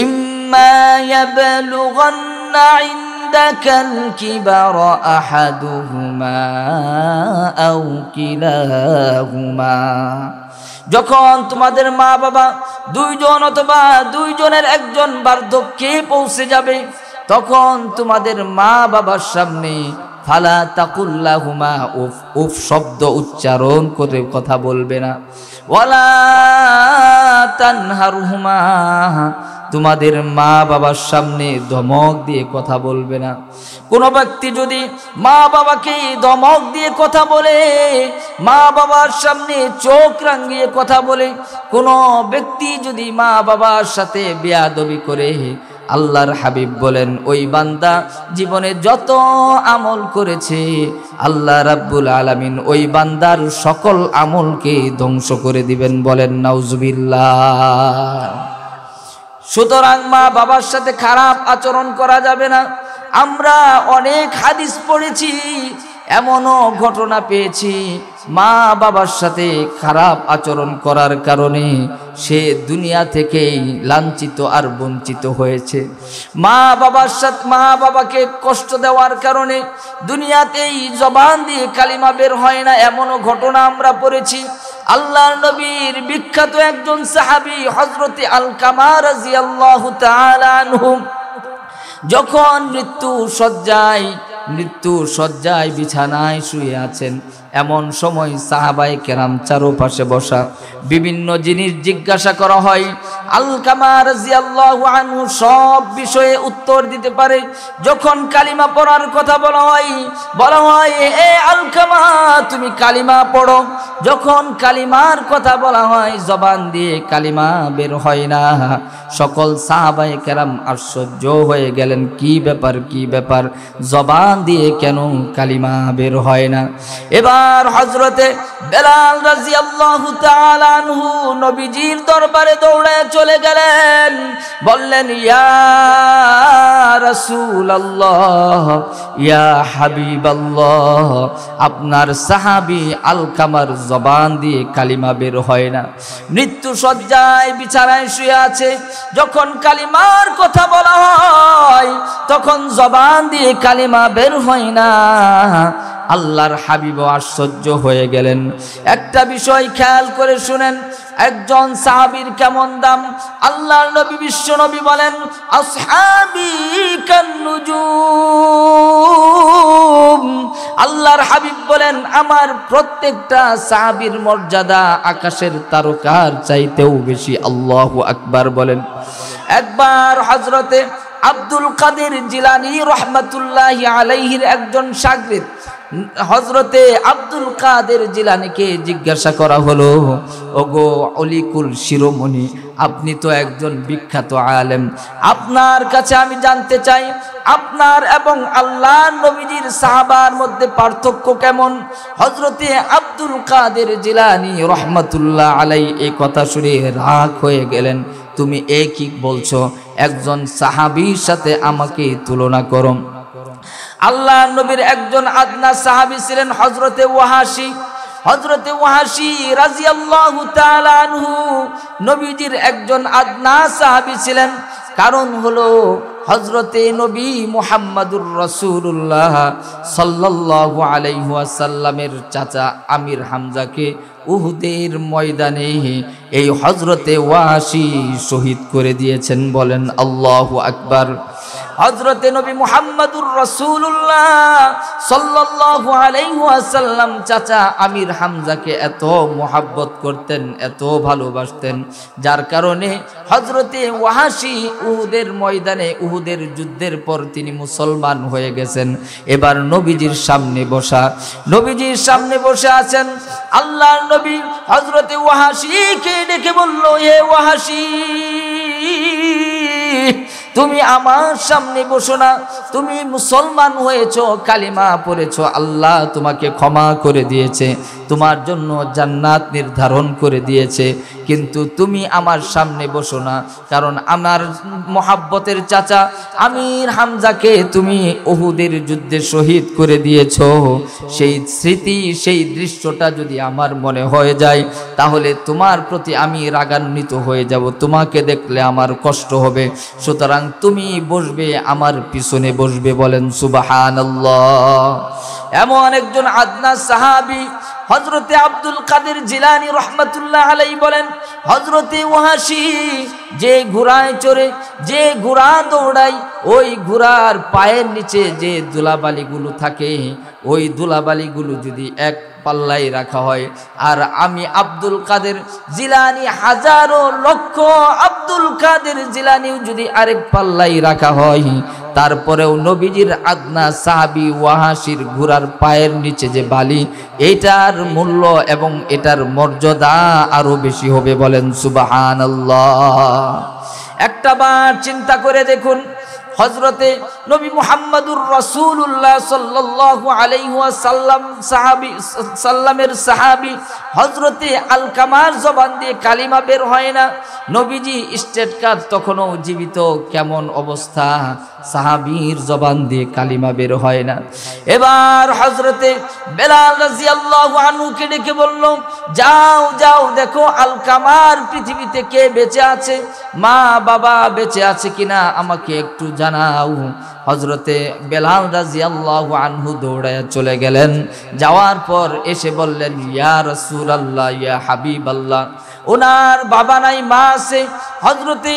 ইম্মা ইয়াবলুগান্না ইনদাকাল কিবারা আহাদুহুমা আও কিলাহুমা, যখন তোমাদের মা বাবা দুইজন অথবা দুইজনের একজন বার্ধক্যে পৌঁছে যাবে তখন তোমাদের মা বাবার সামনে ফালা তাকুল্লাহুমা উফ উফ শব্দ উচ্চারণ করে কথা বলবে না, ওয়ালা তানহারহুমা, তোমাদের মা বাবার সামনে ধমক দিয়ে কথা বলবে না। কোন ব্যক্তি যদি মা বাবাকে ধমক দিয়ে কথা বলে, মা বাবার সামনে চোখ রাঙিয়ে কথা বলে, কোন ব্যক্তি যদি মা বাবার সাথে বেয়াদবি করে, আল্লাহর হাবিব বলেন ওই বান্দা জীবনে যত আমল করেছে আল্লাহ রাব্বুল আলামিন ওই বান্দার সকল আমলকে ধ্বংস করে দিবেন। বলেন নাউজুবিল্লাহ। সুতরাং মা বাবার সাথে খারাপ আচরণ করা যাবে না। আমরা অনেক হাদিস পড়েছি, এমনও ঘটনা পেয়েছি মা বাবার সাথে খারাপ আচরণ করার কারণে সে দুনিয়া থেকেই লাঞ্ছিত আর বঞ্চিত হয়েছে। মা বাবাকে কষ্ট দেওয়ার কারণে দুনিয়াতেই জবান দিয়ে কালিমা বের হয় না, এমনও ঘটনা আমরা পড়েছি। আল্লাহর নবীর বিখ্যাত একজন সাহাবী হযরতে আলকামা রাদিয়াল্লাহু তাআলা আনহু যখন মৃত্যু শয্যায় বিছানায় শুয়ে আছেন, এমন সময় সাহাবায়ে কেরাম চারপাশে বসা, বিভিন্ন জিনিস জিজ্ঞাসা করা হয়। আলকামা রাদিয়াল্লাহু আনহু সব বিষয়ে উত্তর দিতে পারে। যখন কালিমা পড়ার কথা বলা হয় এ আলকামা তুমি কালিমা পড়ো। যখন কালিমার কথা বলা হয় জবান দিয়ে কালিমা বের হয় না। সকল সাহাবায়ে কেরাম আশ্চর্য হয়ে গেলেন, কি ব্যাপার, জবান দিয়ে কেন কালিমা বের হয় না। এবার হযরতে বেলাল রাদিয়াল্লাহু তাআলা আনহু নবীজির দরবারে দৌড়ে চলে গেলেন, বললেন ইয়া রাসূলুল্লাহ, ইয়া হাবিবাল্লাহ, আপনার সাহাবী আলকামার জবান দিয়ে কালিমা বের হয় না, মৃত্যু শয্যায় বিছানায় শুয়ে আছে। যখন কালিমার কথা বলা হয় তখন জবান দিয়ে কালিমা বের হয় না। আল্লাহর হাবিব আশ্চর্য হয়ে গেলেন। একটা বিষয় খেয়াল করে শুনেন, একজন সাহাবীর কেমন দাম। আল্লাহর নবী বিশ্ব নবী বলেন আসহাবী কান্নুজুম, আল্লাহর হাবিব বলেন আমার প্রত্যেকটা সাহাবীর মর্যাদা আকাশের তারকার চাইতেও বেশি। আল্লাহু আকবার বলেন। একবার হযরতে আব্দুল কাদের জিলানী রহমাতুল্লাহি আলাইহির একজন শাগরিদ হযরতে আব্দুল কাদের জিলানীকে জিজ্ঞাসা করা হলো, ওগো অলিকুল শিরোমণি, আপনি তো একজন বিখ্যাত আলেম, আপনার কাছে আমি জানতে চাই আপনার এবং আল্লাহর নবীজির সাহাবার মধ্যে পার্থক্য কেমন। হযরতে আব্দুল কাদের জিলানী রহমাতুল্লাহ আলাইহি এই কথা শুনে রাগ হয়ে গেলেন। তুমি এ কি বলছো? একজন সাহাবীর সাথে আমাকে তুলনা করো। আল্লাহ নবীর একজন আদনা সাহাবী ছিলেন হযরতে ওয়াহাশী। হযরতে ওয়াহাশী রাদিয়াল্লাহু তাআলা আনহু নবীজির একজন আদনা সাহাবী ছিলেন। কারণ হলো হযরতে নবী মুহাম্মদুর রাসূলুল্লাহ সাল্লাল্লাহু আলাইহি ওয়াসাল্লামের চাচা আমির হামজাকে উহুদের ময়দানে এই হযরতে ওয়াহাশী শহীদ করে দিয়েছেন। বলেন আল্লাহু আকবার। হযরতে নবী মুহাম্মদুর রাসূলুল্লাহ সাল্লাল্লাহু আলাইহি ওয়াসাল্লাম চাচা আমির হামজাকে এত মোহাব্বত করতেন, এত ভালোবাসতেন, যার কারণে হযরতে ওয়াহাশী উহুদের ময়দানে উহুদের যুদ্ধের পর তিনি মুসলমান হয়ে গেছেন। এবার নবীজির সামনে বসা, নবীজির সামনে বসে আছেন। আল্লাহর নবী হযরতে ওয়াহাশীকে ডেকে বলল, হে ওয়াহাশী, তুমি আমার সামনে বসো না। তুমি মুসলমান হয়েছো, কালিমা পড়েছো, আল্লাহ তোমাকে ক্ষমা করে দিয়েছে, তোমার জন্য জান্নাত নির্ধারণ করে দিয়েছে, কিন্তু তুমি আমার সামনে বসো না। কারণ আমার মহাব্বতের চাচা আমির হামজাকে তুমি উহুদের যুদ্ধে শহীদ করে দিয়েছো। সেই স্মৃতি, সেই দৃশ্যটা যদি আমার মনে হয়ে যায়, তাহলে তোমার প্রতি আমি রাগান্বিত হয়ে যাব, তোমাকে দেখলে আমার কষ্ট হবে। সুতরাং তুমি বসবে, আমার পিছনে বসবে। বলেন সুবহানাল্লাহ। এমন একজন আদনা সাহাবী হযরতে আব্দুল কাদের জিলানী রহমাতুল্লাহ আলাইহি বলেন, হযরতে ওয়াহাশী যে ঘোড়ায় চড়ে, যে ঘোড়া দৌড়ায়, ওই ঘোড়ার পায়ের নিচে যে ধুলাবালিগুলো থাকে, ওই ধুলাবালিগুলো যদি এক পাল্লাই রাখা হয়, আর আমি আব্দুল কাদের জিলানী হাজারো লক্ষ আব্দুল কাদের জিলানীও যদি আরেক পাল্লাই রাখা হয়, তারপরেও নবীজির আদনা সাহাবী ওয়াহাশীর ঘোড়ার পায়ের নিচে যে বালি, এটার মূল্য এবং এটার মর্যাদা আরো বেশি হবে। বলেন সুবহানাল্লাহ। একটা বার চিন্তা করে দেখুন, হযরতে নবী মুহাম্মদুর রাসূলুল্লাহ সাল্লাল্লাহু আলাইহি ওয়াসাল্লাম সাল্লামের সাহাবী হযরতে আলকামার জবান দিয়ে কালিমা বের হয় না। নবীজি স্টেট কার্ড তখনও জীবিত, কেমন অবস্থা, সাহাবীর জবান দিয়ে কালিমা বের হয় না। এবার হযরতে বেলাল রাদিয়াল্লাহু আনহুকে ডেকে বলল, যাও যাও দেখো আলকামার পৃথিবীতে কে বেঁচে আছে, মা বাবা বেঁচে আছে কিনা আমাকে একটু জানাও। হযরতে বেলাল রাদিয়াল্লাহু আনহু দৌড়ায়া চলে গেলেন। যাওয়ার পর এসে বললেন, ইয়া রাসূলুল্লাহ, ইয়া হাবিবাল্লাহ, ওনার বাবা নাই, মা আছে। হযরতে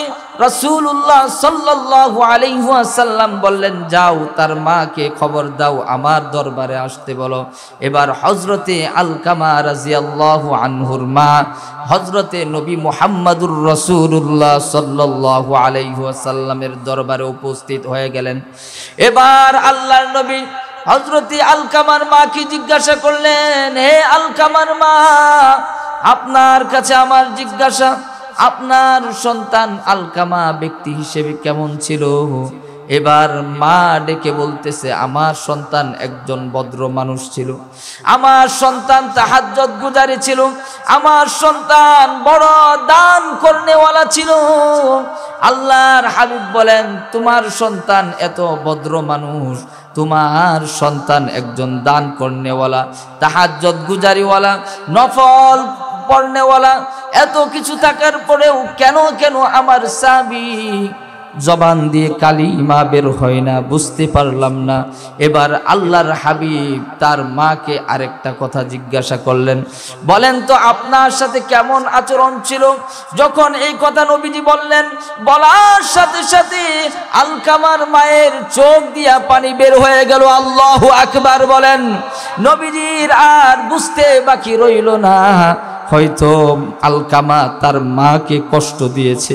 রাসূলুল্লাহ সাল্লাল্লাহু আলাইহি ওয়াসাল্লাম বললেন, যাও তার মাকে খবর দাও, আমার দরবারে আসতে বলো। এবার হযরতে আলকামা রাদিয়াল্লাহু আনহুর মা হযরতে নবী মুহাম্মদুর রাসূলুল্লাহ সাল্লাল্লাহু আলাইহি ওয়াসাল্লামের দরবারে উপস্থিত হয়ে গেলেন। এবার আল্লাহর নবী হযরতে আলকামার মাকে জিজ্ঞাসা করলেন, হে আলকামার মা, আপনার কাছে আমার জিজ্ঞাসা, আপনার সন্তান আলকামা ব্যক্তি হিসেবে কেমন ছিল? এবার মা ডেকে বলতেছে, আমার সন্তান একজন ভদ্র মানুষ ছিল, আমার সন্তান তাহাজ্জুদ গুজারি ছিল, আমার সন্তান বড় দান করনেওয়ালা ছিল। আল্লাহর হাবিব বলেন, তোমার সন্তান এত ভদ্র মানুষ, তোমার সন্তান একজন দান করনেওয়ালা, তাহাজ্জুদ গুজারিওয়ালা, নফল পড়নেওয়ালা, এত কিছু থাকার পরেও কেন কেন আমার সাহাবী জবান দিয়ে কালিমা বের হয় না, বুঝতে পারলাম না। এবার আল্লাহর হাবিব তার মাকে আরেকটা কথা জিজ্ঞাসা করলেন, বলেন তো আপনার সাথে কেমন আচরণ ছিল? যখন এই কথা নবীজি বললেন, বলার সাথে সাথে আলকামার মায়ের চোখ দিয়া পানি বের হয়ে গেল। আল্লাহু আকবার বলেন। নবীজির আর বুঝতে বাকি রইল না, হয়তো আলকামা তার মাকে কষ্ট দিয়েছে,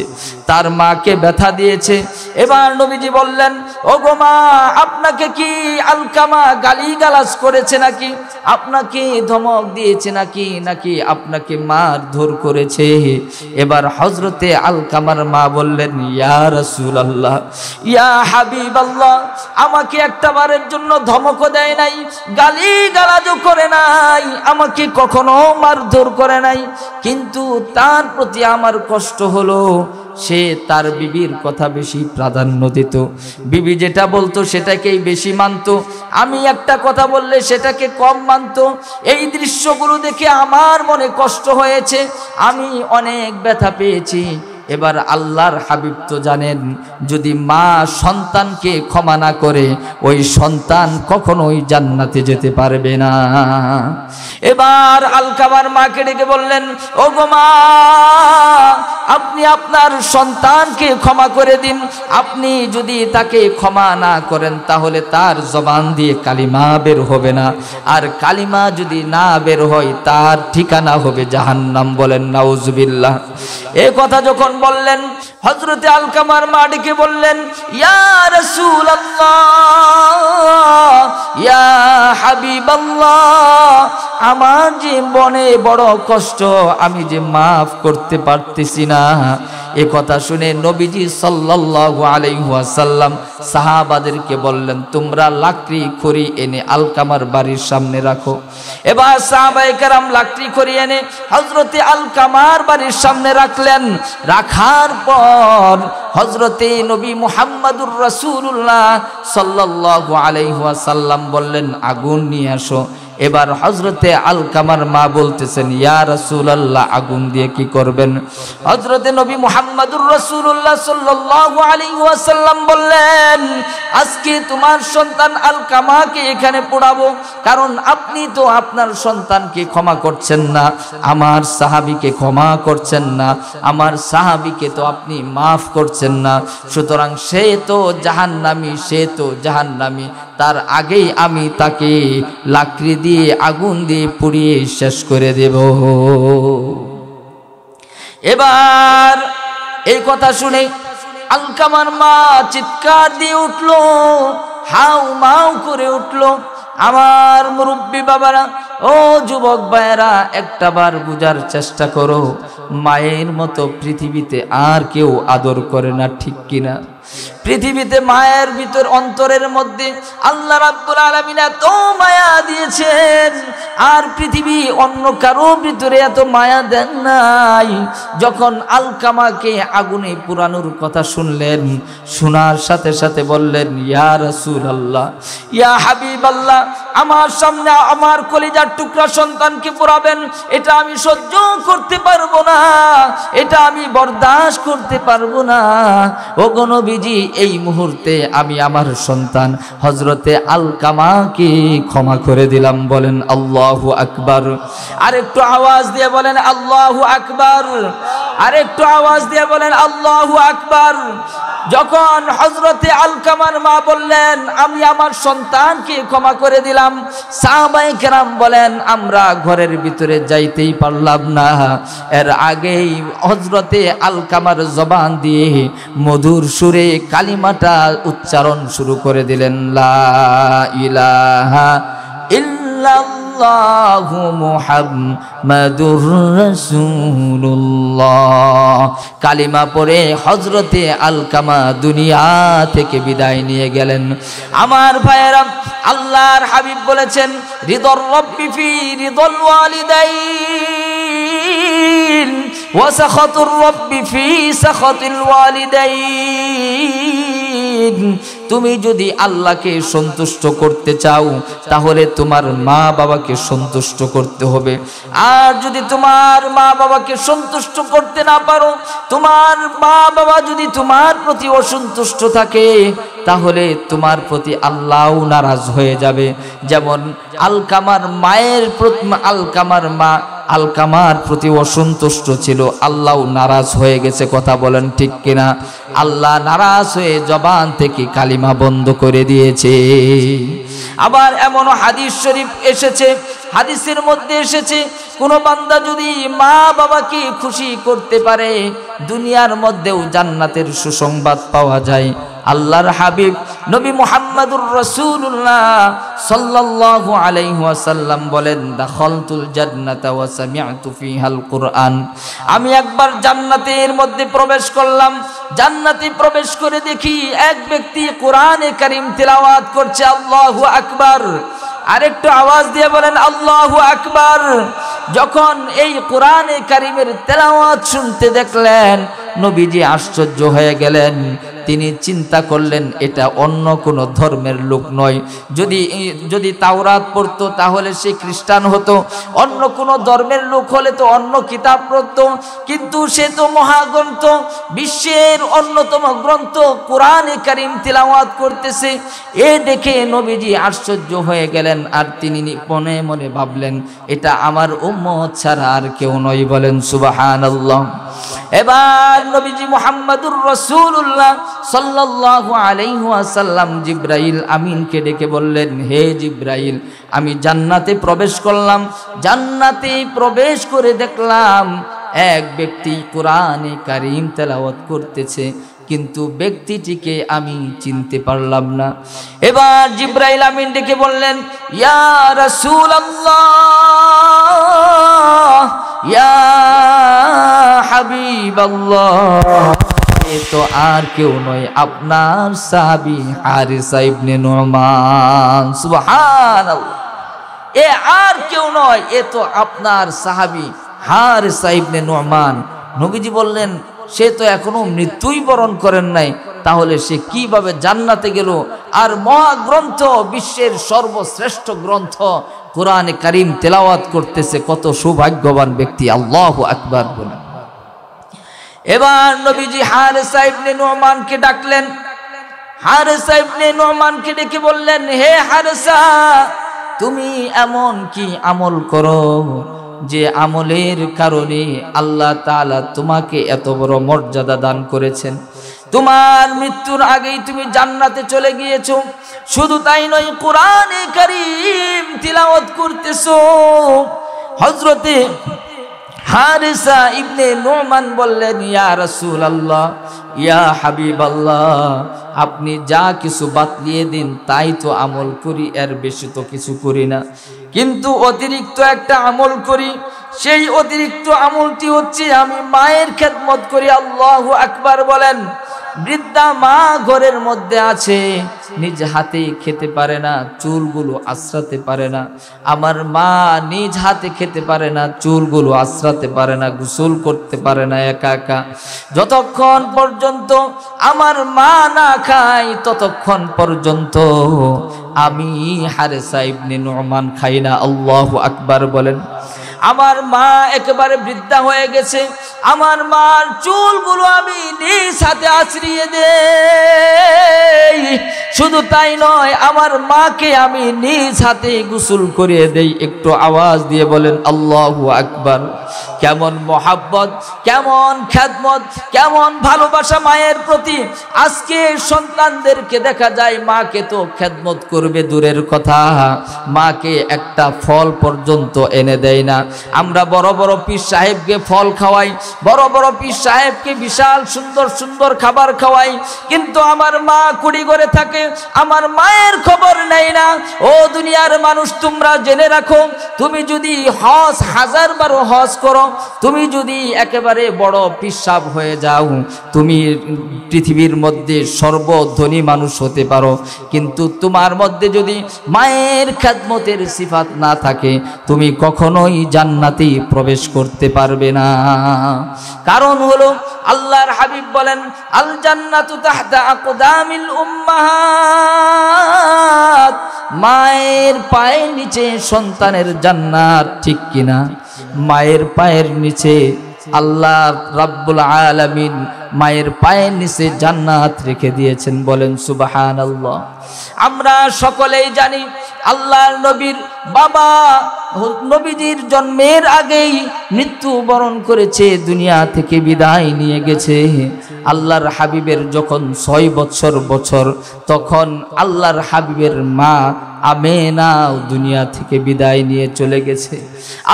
তার মাকে ব্যথা দিয়েছে। এবার নবীজি বললেন, ওগো মা, আপনাকে কি আলকামা গালিগালাজ করেছে নাকি, আপনাকে ধমক দিয়েছে নাকি, নাকি আপনাকে মারধর করেছে? এবার হযরতে আলকামার মা বললেন, ইয়া রাসূলুল্লাহ, ইয়া হাবিবাল্লাহ, আমাকে একটা বারের জন্য ধমকও দেয় নাই, গালিগালাজও করে নাই, আমাকে কখনো মারধর করে নাই, কিন্তু তার প্রতি আমার কষ্ট হলো, সে তার বিবির কথা বেশি প্রাধান্য দিত, বিবি যেটা বলতো সেটাকেই বেশি মানত, আমি একটা কথা বললে সেটাকে কম মানত। এই দৃশ্যগুলো দেখে আমার মনে কষ্ট হয়েছে, আমি অনেক ব্যথা পেয়েছি। এবার আল্লাহর হাবিব তো জানেন, যদি মা সন্তানকে ক্ষমা না করে ওই সন্তান কখনোই জান্নাতে যেতে পারবে না। এবার আলকামার মাকে ডেকে বললেন, ও গো মা, আপনি আপনার সন্তানকে ক্ষমা করে দিন। আপনি যদি তাকে ক্ষমা না করেন তাহলে তার জবান দিয়ে কালিমা বের হবে না, আর কালিমা যদি না বের হয় তার ঠিকানা হবে জাহান্নাম। বলেন নাউজুবিল্লাহ। এই কথা যখন বললেন, হযরতে আলকামার মা ডেকে বললেন, ইয়া রাসূলুল্লাহ, ইয়া হাবিবাল্লাহ, আমার যে মনে বড় কষ্ট, আমি যে মাফ করতে পারতেছি না। এ কথা শুনে নবীজি সাল্লাল্লাহু আলাইহি ওয়াসাল্লাম সাহাবাদেরকে বললেন, তোমরা লাকড়ি খড়ি এনে আলকামার বাড়ির সামনে রাখো। এবার সাহাবায়ে কেরাম লাকড়ি খড়ি এনে হযরতে আলকামার বাড়ির সামনে রাখলেন। রাখার পর হযরতে নবী মুহাম্মদুর রাসূলুল্লাহ সাল্লাল্লাহু আলাইহি ওয়াসাল্লাম বললেন, আগুন নিয়ে আসো। এবার হযরতে আলকামার মা বলতেছেন, ইয়া রাসূলুল্লাহ, আগুন দিয়ে কি করবেন? হযরতে নবী মুহাম্মদুর রাসূলুল্লাহ সাল্লাল্লাহু আলাইহি ওয়াসাল্লাম বললেন, আজকে তোমার সন্তান আলকামাকে এখানে পোড়াবো, কারণ আপনি তো আপনার সন্তানকে ক্ষমা করছেন না, আমার সাহাবীকে ক্ষমা করছেন না, আমার সাহাবীকে তো আপনি মাফ করছেন না, সুতরাং সে তো জাহান্নামী, সে তো জাহান্নামী। তার আগেই আমি তাকে লাকড়ি দিয়ে আগুন দিয়ে পুড়িয়ে শেষ করে দেব। এবার এই কথা শুনে আলকামার মা চিৎকার দিয়ে উঠল, হাউ মাউ করে উঠল। আমার মুরব্বী বাবারা, ও যুবক ভাইয়েরা, একটা বার বুঝার চেষ্টা করো, মায়ের মতো পৃথিবীতে আর কেউ আদর করে না, ঠিক কিনা? পৃথিবীতে মায়ের ভিতর অন্তরের মধ্যে আল্লাহ রাব্বুল আলামিন এত মায়া দিয়েছেন, আর পৃথিবী অন্য কারো ভিতরে এত মায়া দেন নাই। যখন আলকামাকে আগুনে পুরানোর কথা শুনলেন, শোনার সাথে সাথে বললেন, ইয়া রাসূলুল্লাহ, ইয়া হাবিবাল্লাহ, আমার সামনে আমার কলিজার টুকরা সন্তানকে পোড়াবেন, এটা আমি সহ্য করতে পারবো না, এটা আমি বরদাস্ত করতে পারবো না। ওগো নবীজি, এই মুহূর্তে আমি আমার সন্তান হযরতে আলকামাকে ক্ষমা করে দিলাম। বলেন আল্লাহু আকবার। আরেকটু আওয়াজ দিয়ে বলেন আল্লাহু আকবার। আরেকটু আওয়াজ দিয়ে বলেন আল্লাহু আকবার। যখন হযরতে আলকামার মা বললেন, আমি আমার সন্তানকে ক্ষমা করে দিলাম, সাহাবায়ে কেরাম বলেন, আমরা ঘরের ভিতরে যাইতেই পারলাম না, এর আগেই হযরতে আলকামার জবান দিয়ে মধুর সুরে কালিমাটা উচ্চারণ শুরু করে দিলেন, লা ইলাহা ইল্লাল্লাহু মুহাম্মাদুর রাসূলুল্লাহ। কালিমা পড়ে হযরতে আলকামা দুনিয়া থেকে বিদায় নিয়ে গেলেন। আমার ভাইয়েরা, আল্লাহর হাবিব বলেছেন, রিদর রব্বি ফি রিদল ওয়ালিদাইন ওয়া সাখাতুর রব্বি ফি সাখাতিল ওয়ালিদাইন। তুমি যদি আল্লাহকে সন্তুষ্ট করতে চাও তাহলে তোমার মা বাবাকে সন্তুষ্ট করতে হবে, আর যদি তোমার মা বাবাকে সন্তুষ্ট করতে না পারো, তোমার মা বাবা যদি তোমার প্রতি অসন্তুষ্ট থাকে, তাহলে তোমার প্রতি আল্লাহও নারাজ হয়ে যাবে। যেমন আলকামার মায়ের প্রতি আলকামার প্রতি অসন্তুষ্ট ছিল, আল্লাহ নারাজ হয়ে গেছে। কথা বলেন ঠিক কিনা? আল্লাহ নারাজ হয়ে জবান থেকে কালিমা বন্ধ করে দিয়েছে। আবার এমন হাদিস শরীফ এসেছে, হাদিসের মধ্যে এসেছে, কোন বান্দা যদি মা বাবাকে খুশি করতে পারে, দুনিয়ার মধ্যেও জান্নাতের সুসংবাদ পাওয়া যায়। আল্লাহর হাবিব নবী মুহাম্মদুর রাসূলুল্লাহ সাল্লাল্লাহু আলাইহি ওয়াসাল্লাম বলেন, দাখালতুল জান্নাতা ওয়া সামি'তু ফিহাল কুরআন। আমি একবার জান্নাতের মধ্যে প্রবেশ করলাম, জান্নাতে প্রবেশ করে দেখি এক ব্যক্তি কোরআনে কারীম তিলাওয়াত করছে। আল্লাহু আকবার। আরেকটু আওয়াজ দিয়ে বলেন আল্লাহু আকবার। যখন এই কোরআনে কারীমের তেলাওয়াত শুনতে দেখলেন, নবীজি আশ্চর্য হয়ে গেলেন। তিনি চিন্তা করলেন এটা অন্য কোনো ধর্মের লোক নয়। যদি তাওরাত পড়তো তাহলে সে খ্রিস্টান হতো, অন্য কোনো ধর্মের লোক হলে তো অন্য কিতাব পড়তো, কিন্তু সে তো মহাগ্রন্থ, বিশ্বের অন্যতম গ্রন্থ কোরআনে কারীম তিলাওয়াত করতেছে। এ দেখে নবীজি আশ্চর্য হয়ে গেলেন। আর তিনি মনে মনে ভাবলেন এটা আমার উম্মত ছাড়া আর কেউ নয়। বলেন সুবহানাল্লাহ। এবার নবীজি মুহাম্মদুর রাসূলুল্লাহ সাল্লাল্লাহু আলাইহি ওয়াসাল্লাম জিবরাইল আমিনকে ডেকে বললেন, হে জিবরাইল, আমি জান্নাতে প্রবেশ করলাম, জান্নাতে প্রবেশ করে দেখলাম এক ব্যক্তি কোরআনে কারীম তেলাওয়াত করতেছে, কিন্তু ব্যক্তিটিকে আমি চিনতে পারলাম না। এবার জিবরাইল আমিন ডেকে বললেন, ইয়া রাসূলুল্লাহ, ইয়া হাবিবাল্লাহ, এ তো আর কেউ নয়, আপনার সাহাবী হারিসা ইবনে নুমান। সুবহানাল্লাহ। এ আর কেউ নয়, এ তো আপনার সাহাবী হারিসা ইবনে নুমান। নবীজি বললেন, সে তো এখনো মৃত্যুই বরণ করেন নাই, তাহলে সে কিভাবে জান্নাতে গেল? আর মহাগ্রন্থ, বিশ্বের সর্বশ্রেষ্ঠ গ্রন্থ কোরআনে কারীম তেলাওয়াত করতেছে, কত সৌভাগ্যবান ব্যক্তি। আল্লাহু আকবার বলেন। এবার নবীজি হারিসা ইবনে নুমানকে ডাকলেন। হারিসা ইবনে নুমানকে ডেকে বললেন, হে হারিসা, তুমি এমন কি আমল করো যে আমলের কারণে আল্লাহ তাআলা তোমাকে এত বড় মর্যাদা দান করেছেন? তোমার মৃত্যুর আগেই তুমি জান্নাতে চলে গিয়েছো। শুধু তাই নয়, কোরআনে কারীম তিলাওয়াত করতেছো। হযরতে হারিসা ইবনে নুমান বললেন, ইয়া রাসূলুল্লাহ, ইয়া হাবিবাল্লাহ, আপনি যা কিছু বাতলিয়ে দিন তাই তো আমল করি, এর বেশি তো কিছু করি না। কিন্তু অতিরিক্ত একটা আমল করি, সেই অতিরিক্ত আমলটি হচ্ছে আমি মায়ের খেদমত করি। আল্লাহু আকবার বলেন। বৃদ্ধা মা ঘরের মধ্যে আছে, নিজ হাতে খেতে পারে না, চুলগুলো আশ্রাতে পারে না। আমার মা নিজ হাতে খেতে পারে না, চুলগুলো আশ্রাতে পারে না, গোসল করতে পারে না একা একা। যতক্ষণ পর্যন্ত আমার মা না খায় ততক্ষণ পর্যন্ত আমি হারিসা ইবনে নুমান খাই না। আল্লাহু আকবার বলেন। আমার মা একেবারে বৃদ্ধা হয়ে গেছে, আমার মার চুলগুলো আমি নিজ হাতে আছড়িয়ে দেই। শুধু তাই নয়, আমার মাকে আমি নিজ হাতে গোসল করিয়ে দেই। একটু আওয়াজ দিয়ে বলেন আল্লাহু আকবার। কেমন মহাব্বত, কেমন খেদমত, কেমন ভালোবাসা মায়ের প্রতি। আজকে সন্তানদেরকে দেখা যায় মাকে তো খেদমত করবে দূরের কথা, মাকে একটা ফল পর্যন্ত এনে দেয় না। আমরা বড় বড় পীর সাহেবকে ফল খাওয়াই, বড় বড় পীর সাহেবকে বিশাল সুন্দর সুন্দর খাবার খাওয়াই, কিন্তু আমার মা কুড়ি করে থাকে, আমার মায়ের খবর নেই না। ও দুনিয়ার মানুষ, তোমরা জেনে রাখো, তুমি যদি হজ 1000 বার হজ করো, তুমি যদি একেবারে বড় পীর সাহেব হয়ে যাও, তুমি পৃথিবীর মধ্যে সর্বধনী মানুষ হতে পারো, কিন্তু তোমার মধ্যে যদি মায়ের খেদমতের সিফাত না থাকে, তুমি কখনোই জান্নাতে প্রবেশ করতে পারবে না। কারণ হলো আল্লাহর হাবিব বলেন, আল জান্নাতু তাহতা আকদামিল উম্মাহাত, মায়ের পায়ের নিচে সন্তানের জান্নাত। ঠিক কিনা? মায়ের পায়ের নিচে আল্লাহ রাব্বুল আলামিন মায়ের পায়ের নিচে জান্নাত রেখে দিয়েছেন। বলেন সুবহানাল্লাহ। আমরা সকলেই জানি আল্লাহর নবীর বাবা নবীজির জন্মের আগেই মৃত্যুবরণ করেছে, দুনিয়া থেকে বিদায় নিয়ে গেছে। আল্লাহর হাবিবের যখন 6 বছর তখন আল্লাহর হাবিবের মা আমেনা দুনিয়া থেকে বিদায় নিয়ে চলে গেছে।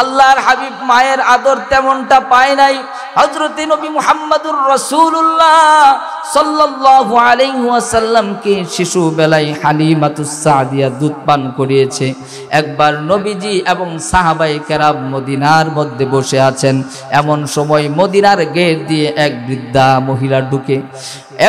আল্লাহর হাবিব মায়ের আদর তেমনটা পায় নাই। হযরত নবী মুহাম্মদুর রাসূলুল্লাহ সাল্লাল্লাহু আলাইহি ওয়াসাল্লামকে শিশু বেলায় হালিমাতুস সাদিয়া দুধ পান করিয়েছে। একবার নবীজি এবং সাহাবায়ে কেরাম মদিনার মধ্যে বসে আছেন, এমন সময় মদিনার গেট দিয়ে এক বৃদ্ধা মহিলা ঢুকে।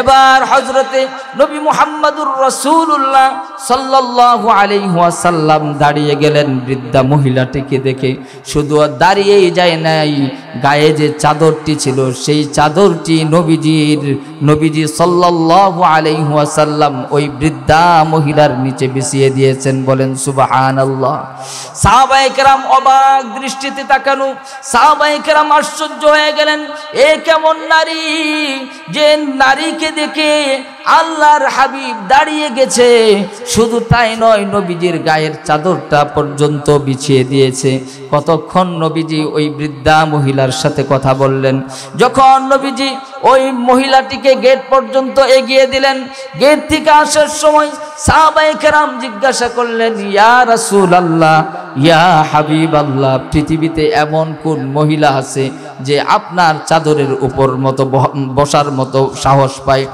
এবার হযরতে নবী মুহাম্মদুর রাসূলুল্লাহ সাল্লাল্লাহু আলাইহি ওয়াসাল্লাম দাঁড়িয়ে গেলেন বৃদ্ধা মহিলাটিকে দেখে। শুধু দাঁড়িয়েই যায় নাই, গায়ে যে চাদরটি ছিল সেই চাদরটি নবীজি সাল্লাল্লাহু আলাইহি ওয়াসাল্লাম ওই বৃদ্ধা মহিলার নিচে বিছিয়ে দিয়েছেন। বলেন সুবহানাল্লাহ। সাহাবায়ে কেরাম অবাক দৃষ্টিতে তাকানো, সাহাবায়ে কেরাম আশ্চর্য হয়ে গেলেন, এ কেমন নারী যে নারীকে দেখে আল্লাহর হাবিব দাঁড়িয়ে গেছে। শুধু তাই নয়, নবীজির গায়ের চাদরটা পর্যন্ত বিছিয়ে দিয়েছে। কতক্ষণ নবীজি ওই বৃদ্ধা মহিলার সাথে কথা বললেন। যখন নবীজি ওই মহিলাটিকে গেট পর্যন্ত এগিয়ে দিলেন, গেট থেকে আসার সময় সাহাবায়ে কেরাম জিজ্ঞাসা করলেন, ইয়া রাসূলুল্লাহ, ইয়া হাবিবাল্লাহ, পৃথিবীতে এমন কোন মহিলা আছে যে আপনার চাদরের উপর মতো বসার মতো সাহস পায়?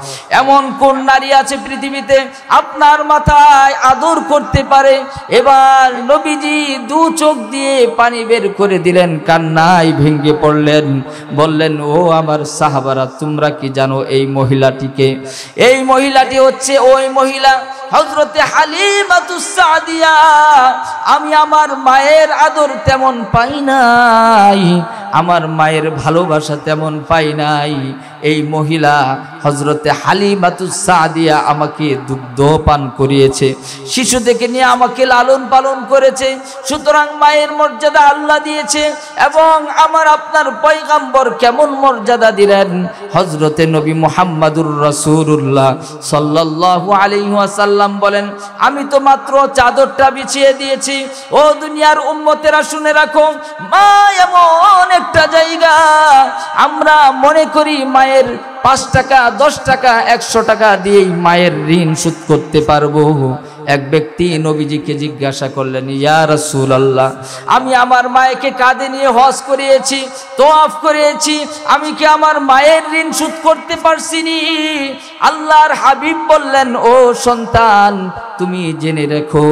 এমন কোন নারী আছে পৃথিবীতে আপনার মাথায় আদর করতে পারে? এবার নবীজি দু চোখ দিয়ে পানি বের করে দিলেন, কান্নায় ভেঙে পড়লেন, বললেন, ও আমার সাহাবারা, তোমরা কি জানো এই মহিলাটিকে? এই মহিলাটি হচ্ছে ওই মহিলা হযরতে হালিমাতুস সাদিয়া। আমি আমার মায়ের আদর তেমন পাই নাই, আমার মায়ের ভালোবাসা তেমন পাই নাই। এই মহিলা হযরতে হালিমাতুস সাদিয়া আমাকে দুগ্ধ পান করিয়েছে, শিশু থেকে নিয়ে আমাকে লালন পালন করেছে। সুতরাং মায়ের মর্যাদা আল্লাহ দিয়েছে। এবং আমার আপনার পয়গম্বর কেমন মর্যাদা দিলেন? হযরতে নবী মুহাম্মদুর রাসূলুল্লাহ সাল্লাল্লাহু আলাইহি ওয়াসাল্লাম বলেন, আমি তো মাত্র চাদরটা বিছিয়ে দিয়েছি। ও দুনিয়ার উম্মতেরা শুনে রাখো, মা এমন একটা জায়গা, আমরা মনে করি মায়ের 5 টাকা 10 টাকা 100 টাকা দিয়েই মায়ের ঋণ শোধ করতে পারবো। এক ব্যক্তি নবীজিকে জিজ্ঞাসা করলেন, ইয়া রাসূলুল্লাহ, আমি আমার মায়েকে কাঁধে নিয়ে হজ করিয়েছি, তওয়াফ করিয়েছি, আমি কি আমার মায়ের ঋণ শোধ করতে পারছিনি? আল্লাহর হাবিব বললেন, ও সন্তান, তুমি জেনে রেখো,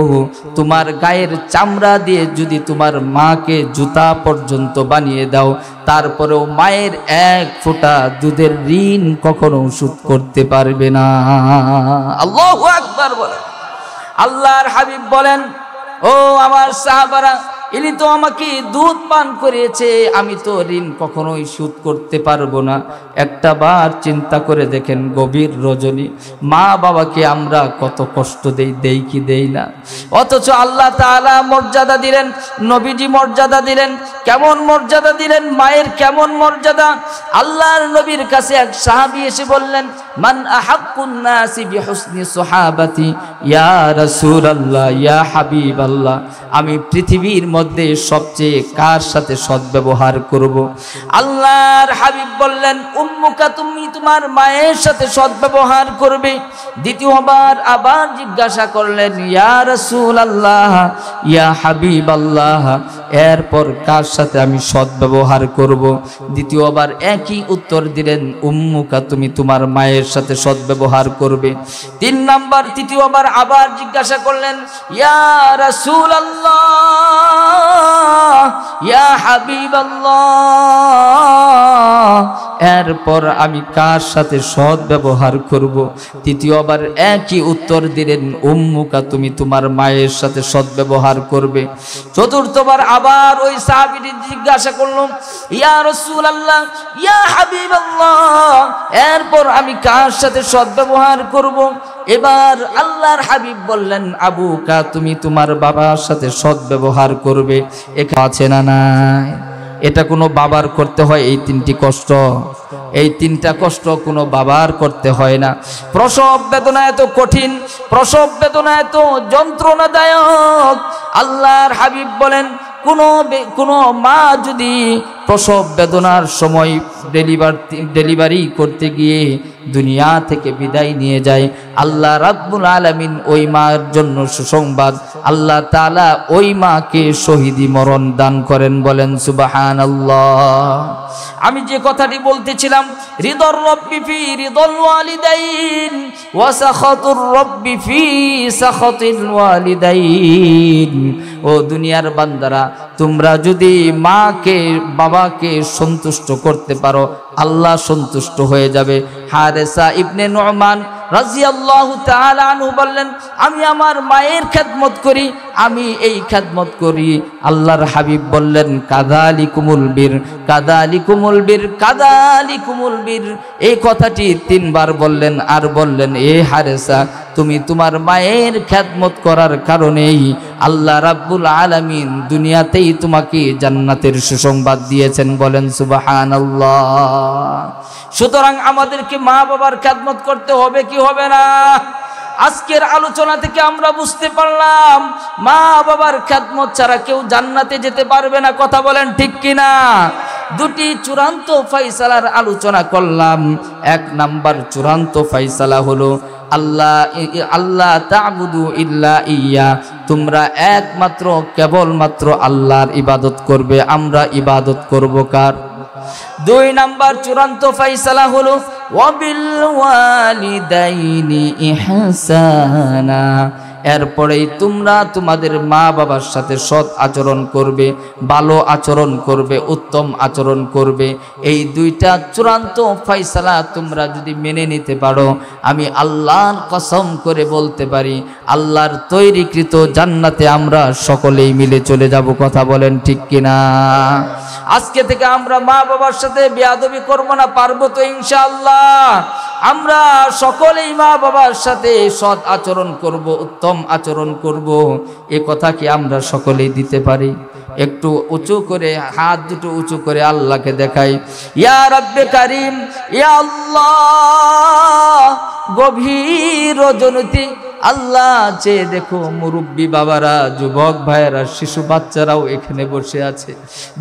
তোমার গায়ের চামড়া দিয়ে যদি তোমার মাকে জুতা পর্যন্ত বানিয়ে দাও, তারপরেও মায়ের 1 ফোঁটা দুধের ঋণ কখনো শোধ করতে পারবে না। আল্লাহু আকবার বলেন। আল্লাহর হাবিব বলেন, ও আমার সাহাবারা, ইনি তো আমাকে দুধ পান করিয়েছে, আমি তো ঋণ কখনোই শোধ করতে পারবো না। একটা বার চিন্তা করে দেখেন, গভীর রজনী মা বাবাকে আমরা কত কষ্ট দেই কি দেই না? অথচ আল্লাহ তাআলা মর্যাদা দিলেন, নবীজি মর্যাদা দিলেন। কেমন মর্যাদা দিলেন? মায়ের কেমন মর্যাদা? আল্লাহর নবীর কাছে এক সাহাবী এসে বললেন, মান আহাক্কুন নাসি বিহুসনি সুহাবাতি ইয়া রাসূলুল্লাহ, ইয়া হাবিবাল্লাহ, আমি পৃথিবীর মধ্যে সবচেয়ে কার সাথে সদ্ব্যবহার করব? আল্লাহর হাবিব বললেন, উম্মুকা, তুমি তোমার মায়ের সাথে সদ্ব্যবহার করবে। দ্বিতীয়বার আবার জিজ্ঞাসা করলেন, ইয়া রাসূলুল্লাহ, ইয়া হাবিবাল্লাহ, এরপর কার সাথে আমি সদ্ব্যবহার করব? দ্বিতীয়বার একই উত্তর দিলেন, উম্মুকা, তুমি তোমার মায়ের সাথে সদ্ব্যবহার করবে। তৃতীয়বার আবার জিজ্ঞাসা করলেন, ইয়া রাসূলুল্লাহ, ইয়া হাবিবাল্লাহ, এরপর আমি কার সাথে সৎ ব্যবহার করব? তৃতীয়বার একই উত্তর দিলেন, উম্মুকা, তুমি তোমার মায়ের সাথে সৎ ব্যবহার করবে। চতুর্থবার আবার ওই সাহাবীটি জিজ্ঞাসা করলো, ইয়া রাসূলুল্লাহ, ইয়া হাবিবাল্লাহ, এরপর আমি কার সাথে সৎ ব্যবহার করব? এবার আল্লাহর হাবিব বললেন, আবুকা, তুমি তোমার বাবার সাথে সৎ ব্যবহার করবে। একা আছে না নাই? এটা কোনো বাবার করতে হয় এই 3টি কষ্ট? এই 3টা কষ্ট কোনো বাবার করতে হয় না। প্রসব বেদনা এত কঠিন, প্রসব বেদনা এত যন্ত্রণাদায়ক। আল্লাহর হাবিব বলেন, কোনো মা যদি প্রসব বেদনার সময় ডেলিভারি করতে গিয়ে দুনিয়া থেকে বিদায় নিয়ে যায়, আল্লাহ রাব্বুল আলামিন ওই মার জন্য সুসংবাদ, আল্লাহ তাআলা ওই মাকে শহীদি মরণ দান করেন। বলেন সুবহানাল্লাহ। আমি যে কথাটি বলতেছিলাম, রিদর রব্বি ফি রিদল ওয়ালিদাইন ওয়া সাখাতুর রব্বি ফি সাখাতিল ওয়ালিদাইন, ও দুনিয়ার বান্দারা, তোমরা যদি মাকে বাবাকে সন্তুষ্ট করতে পারো, আল্লাহ সন্তুষ্ট হয়ে যাবে। হারেসা ইবনে নুমান রাদিয়াল্লাহু তাআলা আনহু বললেন, আমি আমার মায়ের খেদমত করি, আমি এই খেদমত করি। আল্লাহর হাবিব বললেন, কাযালিকুমুল বীর, কাযালিকুমুল বীর, কাযালিকুমুল বীর। এই কথাটি 3 বার বললেন, আর বললেন, এ হারেসা, তুমি তোমার মায়ের খেদমত করার কারণেই আল্লাহ রাব্বুল আলামিন দুনিয়াতেই তোমাকে জান্নাতের সুসংবাদ দিয়েছেন। বলেন সুবহানাল্লাহ। সুতরাং আমাদেরকে মা বাবার খেদমত করতে হবে কি হবে না? আজকের আলোচনা থেকে আমরা বুঝতে পারলাম মা বাবার খেদমত ছাড়া কেউ জান্নাতে যেতে পারবে না। কথা বলেন ঠিক কিনা? দুটি চূড়ান্ত ফয়সালার আলোচনা করলাম। 1 নাম্বার চূড়ান্ত ফয়সালা হলো আল্লাহ তা'বুদু ইল্লা ইয়া, তোমরা একমাত্র কেবলমাত্র আল্লাহর ইবাদত করবে। আমরা ইবাদত করব কার? 2 নাম্বার চূড়ান্ত ফয়সালা হলো ওয়াবিল ওয়ালিদাইনি ইহসানা, এরপরেই তোমরা তোমাদের মা বাবার সাথে সৎ আচরণ করবে, ভালো আচরণ করবে, উত্তম আচরণ করবে। এই 2টা চূড়ান্ত ফয়সালা তোমরা যদি মেনে নিতে পারো, আমি আল্লাহর কসম করে বলতে পারি, আল্লাহর তৈরিকৃত জান্নাতে আমরা সকলেই মিলে চলে যাব। কথা বলেন ঠিক কিনা? আজকে থেকে আমরা মা বাবার সাথে বেয়াদবি করব না, পারবো তো ইনশাআল্লাহ? আমরা সকলেই মা বাবার সাথে সৎ আচরণ করব, উত্তম আচরণ করব। এ কথা কি আমরা সকলেই দিতে পারি? একটু উঁচু করে হাত দুটো উঁচু করে আল্লাহকে দেখাই, ইয়া রাব্বে কারীম, ইয়া আল্লাহ। গভীর রজনীতে আল্লাহ চেয়ে দেখো, মুরব্বী বাবারা, যুবক ভাইয়েরা, শিশু বাচ্চারাও এখানে বসে আছে।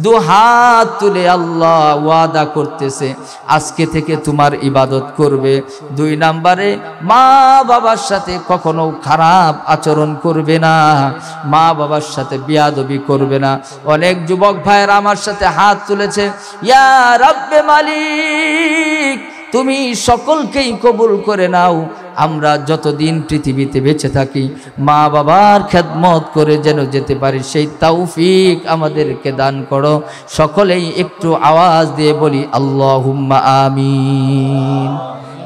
2 হাত তুলে আল্লাহ ওয়াদা করতেছে, আজকে থেকে তোমার ইবাদত করবে। 2 নাম্বারে মা বাবার সাথে কখনো খারাপ আচরণ করবে না, মা বাবার সাথে বেয়াদবি করবে না। অনেক যুবক ভাইয়েরা আমার সাথে হাত তুলেছে, ইয়া রাব্বে মালিক, তুমি সকলকেই কবুল করে নাও। আমরা যতদিন পৃথিবীতে বেঁচে থাকি মা বাবার খেদমত করে যেন যেতে পারি, সেই তৌফিক আমাদেরকে দান করো। সকলেই একটু আওয়াজ দিয়ে বলি আল্লাহুম্মা আমিন।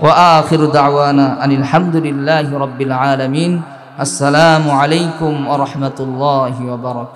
ওয়া আখিরু দাওয়ানা আনিল হামদুলিল্লাহি রাব্বিল আলামিন। আসসালামু আলাইকুম ওয়া রাহমাতুল্লাহি ওয়া বারাকাতুহু।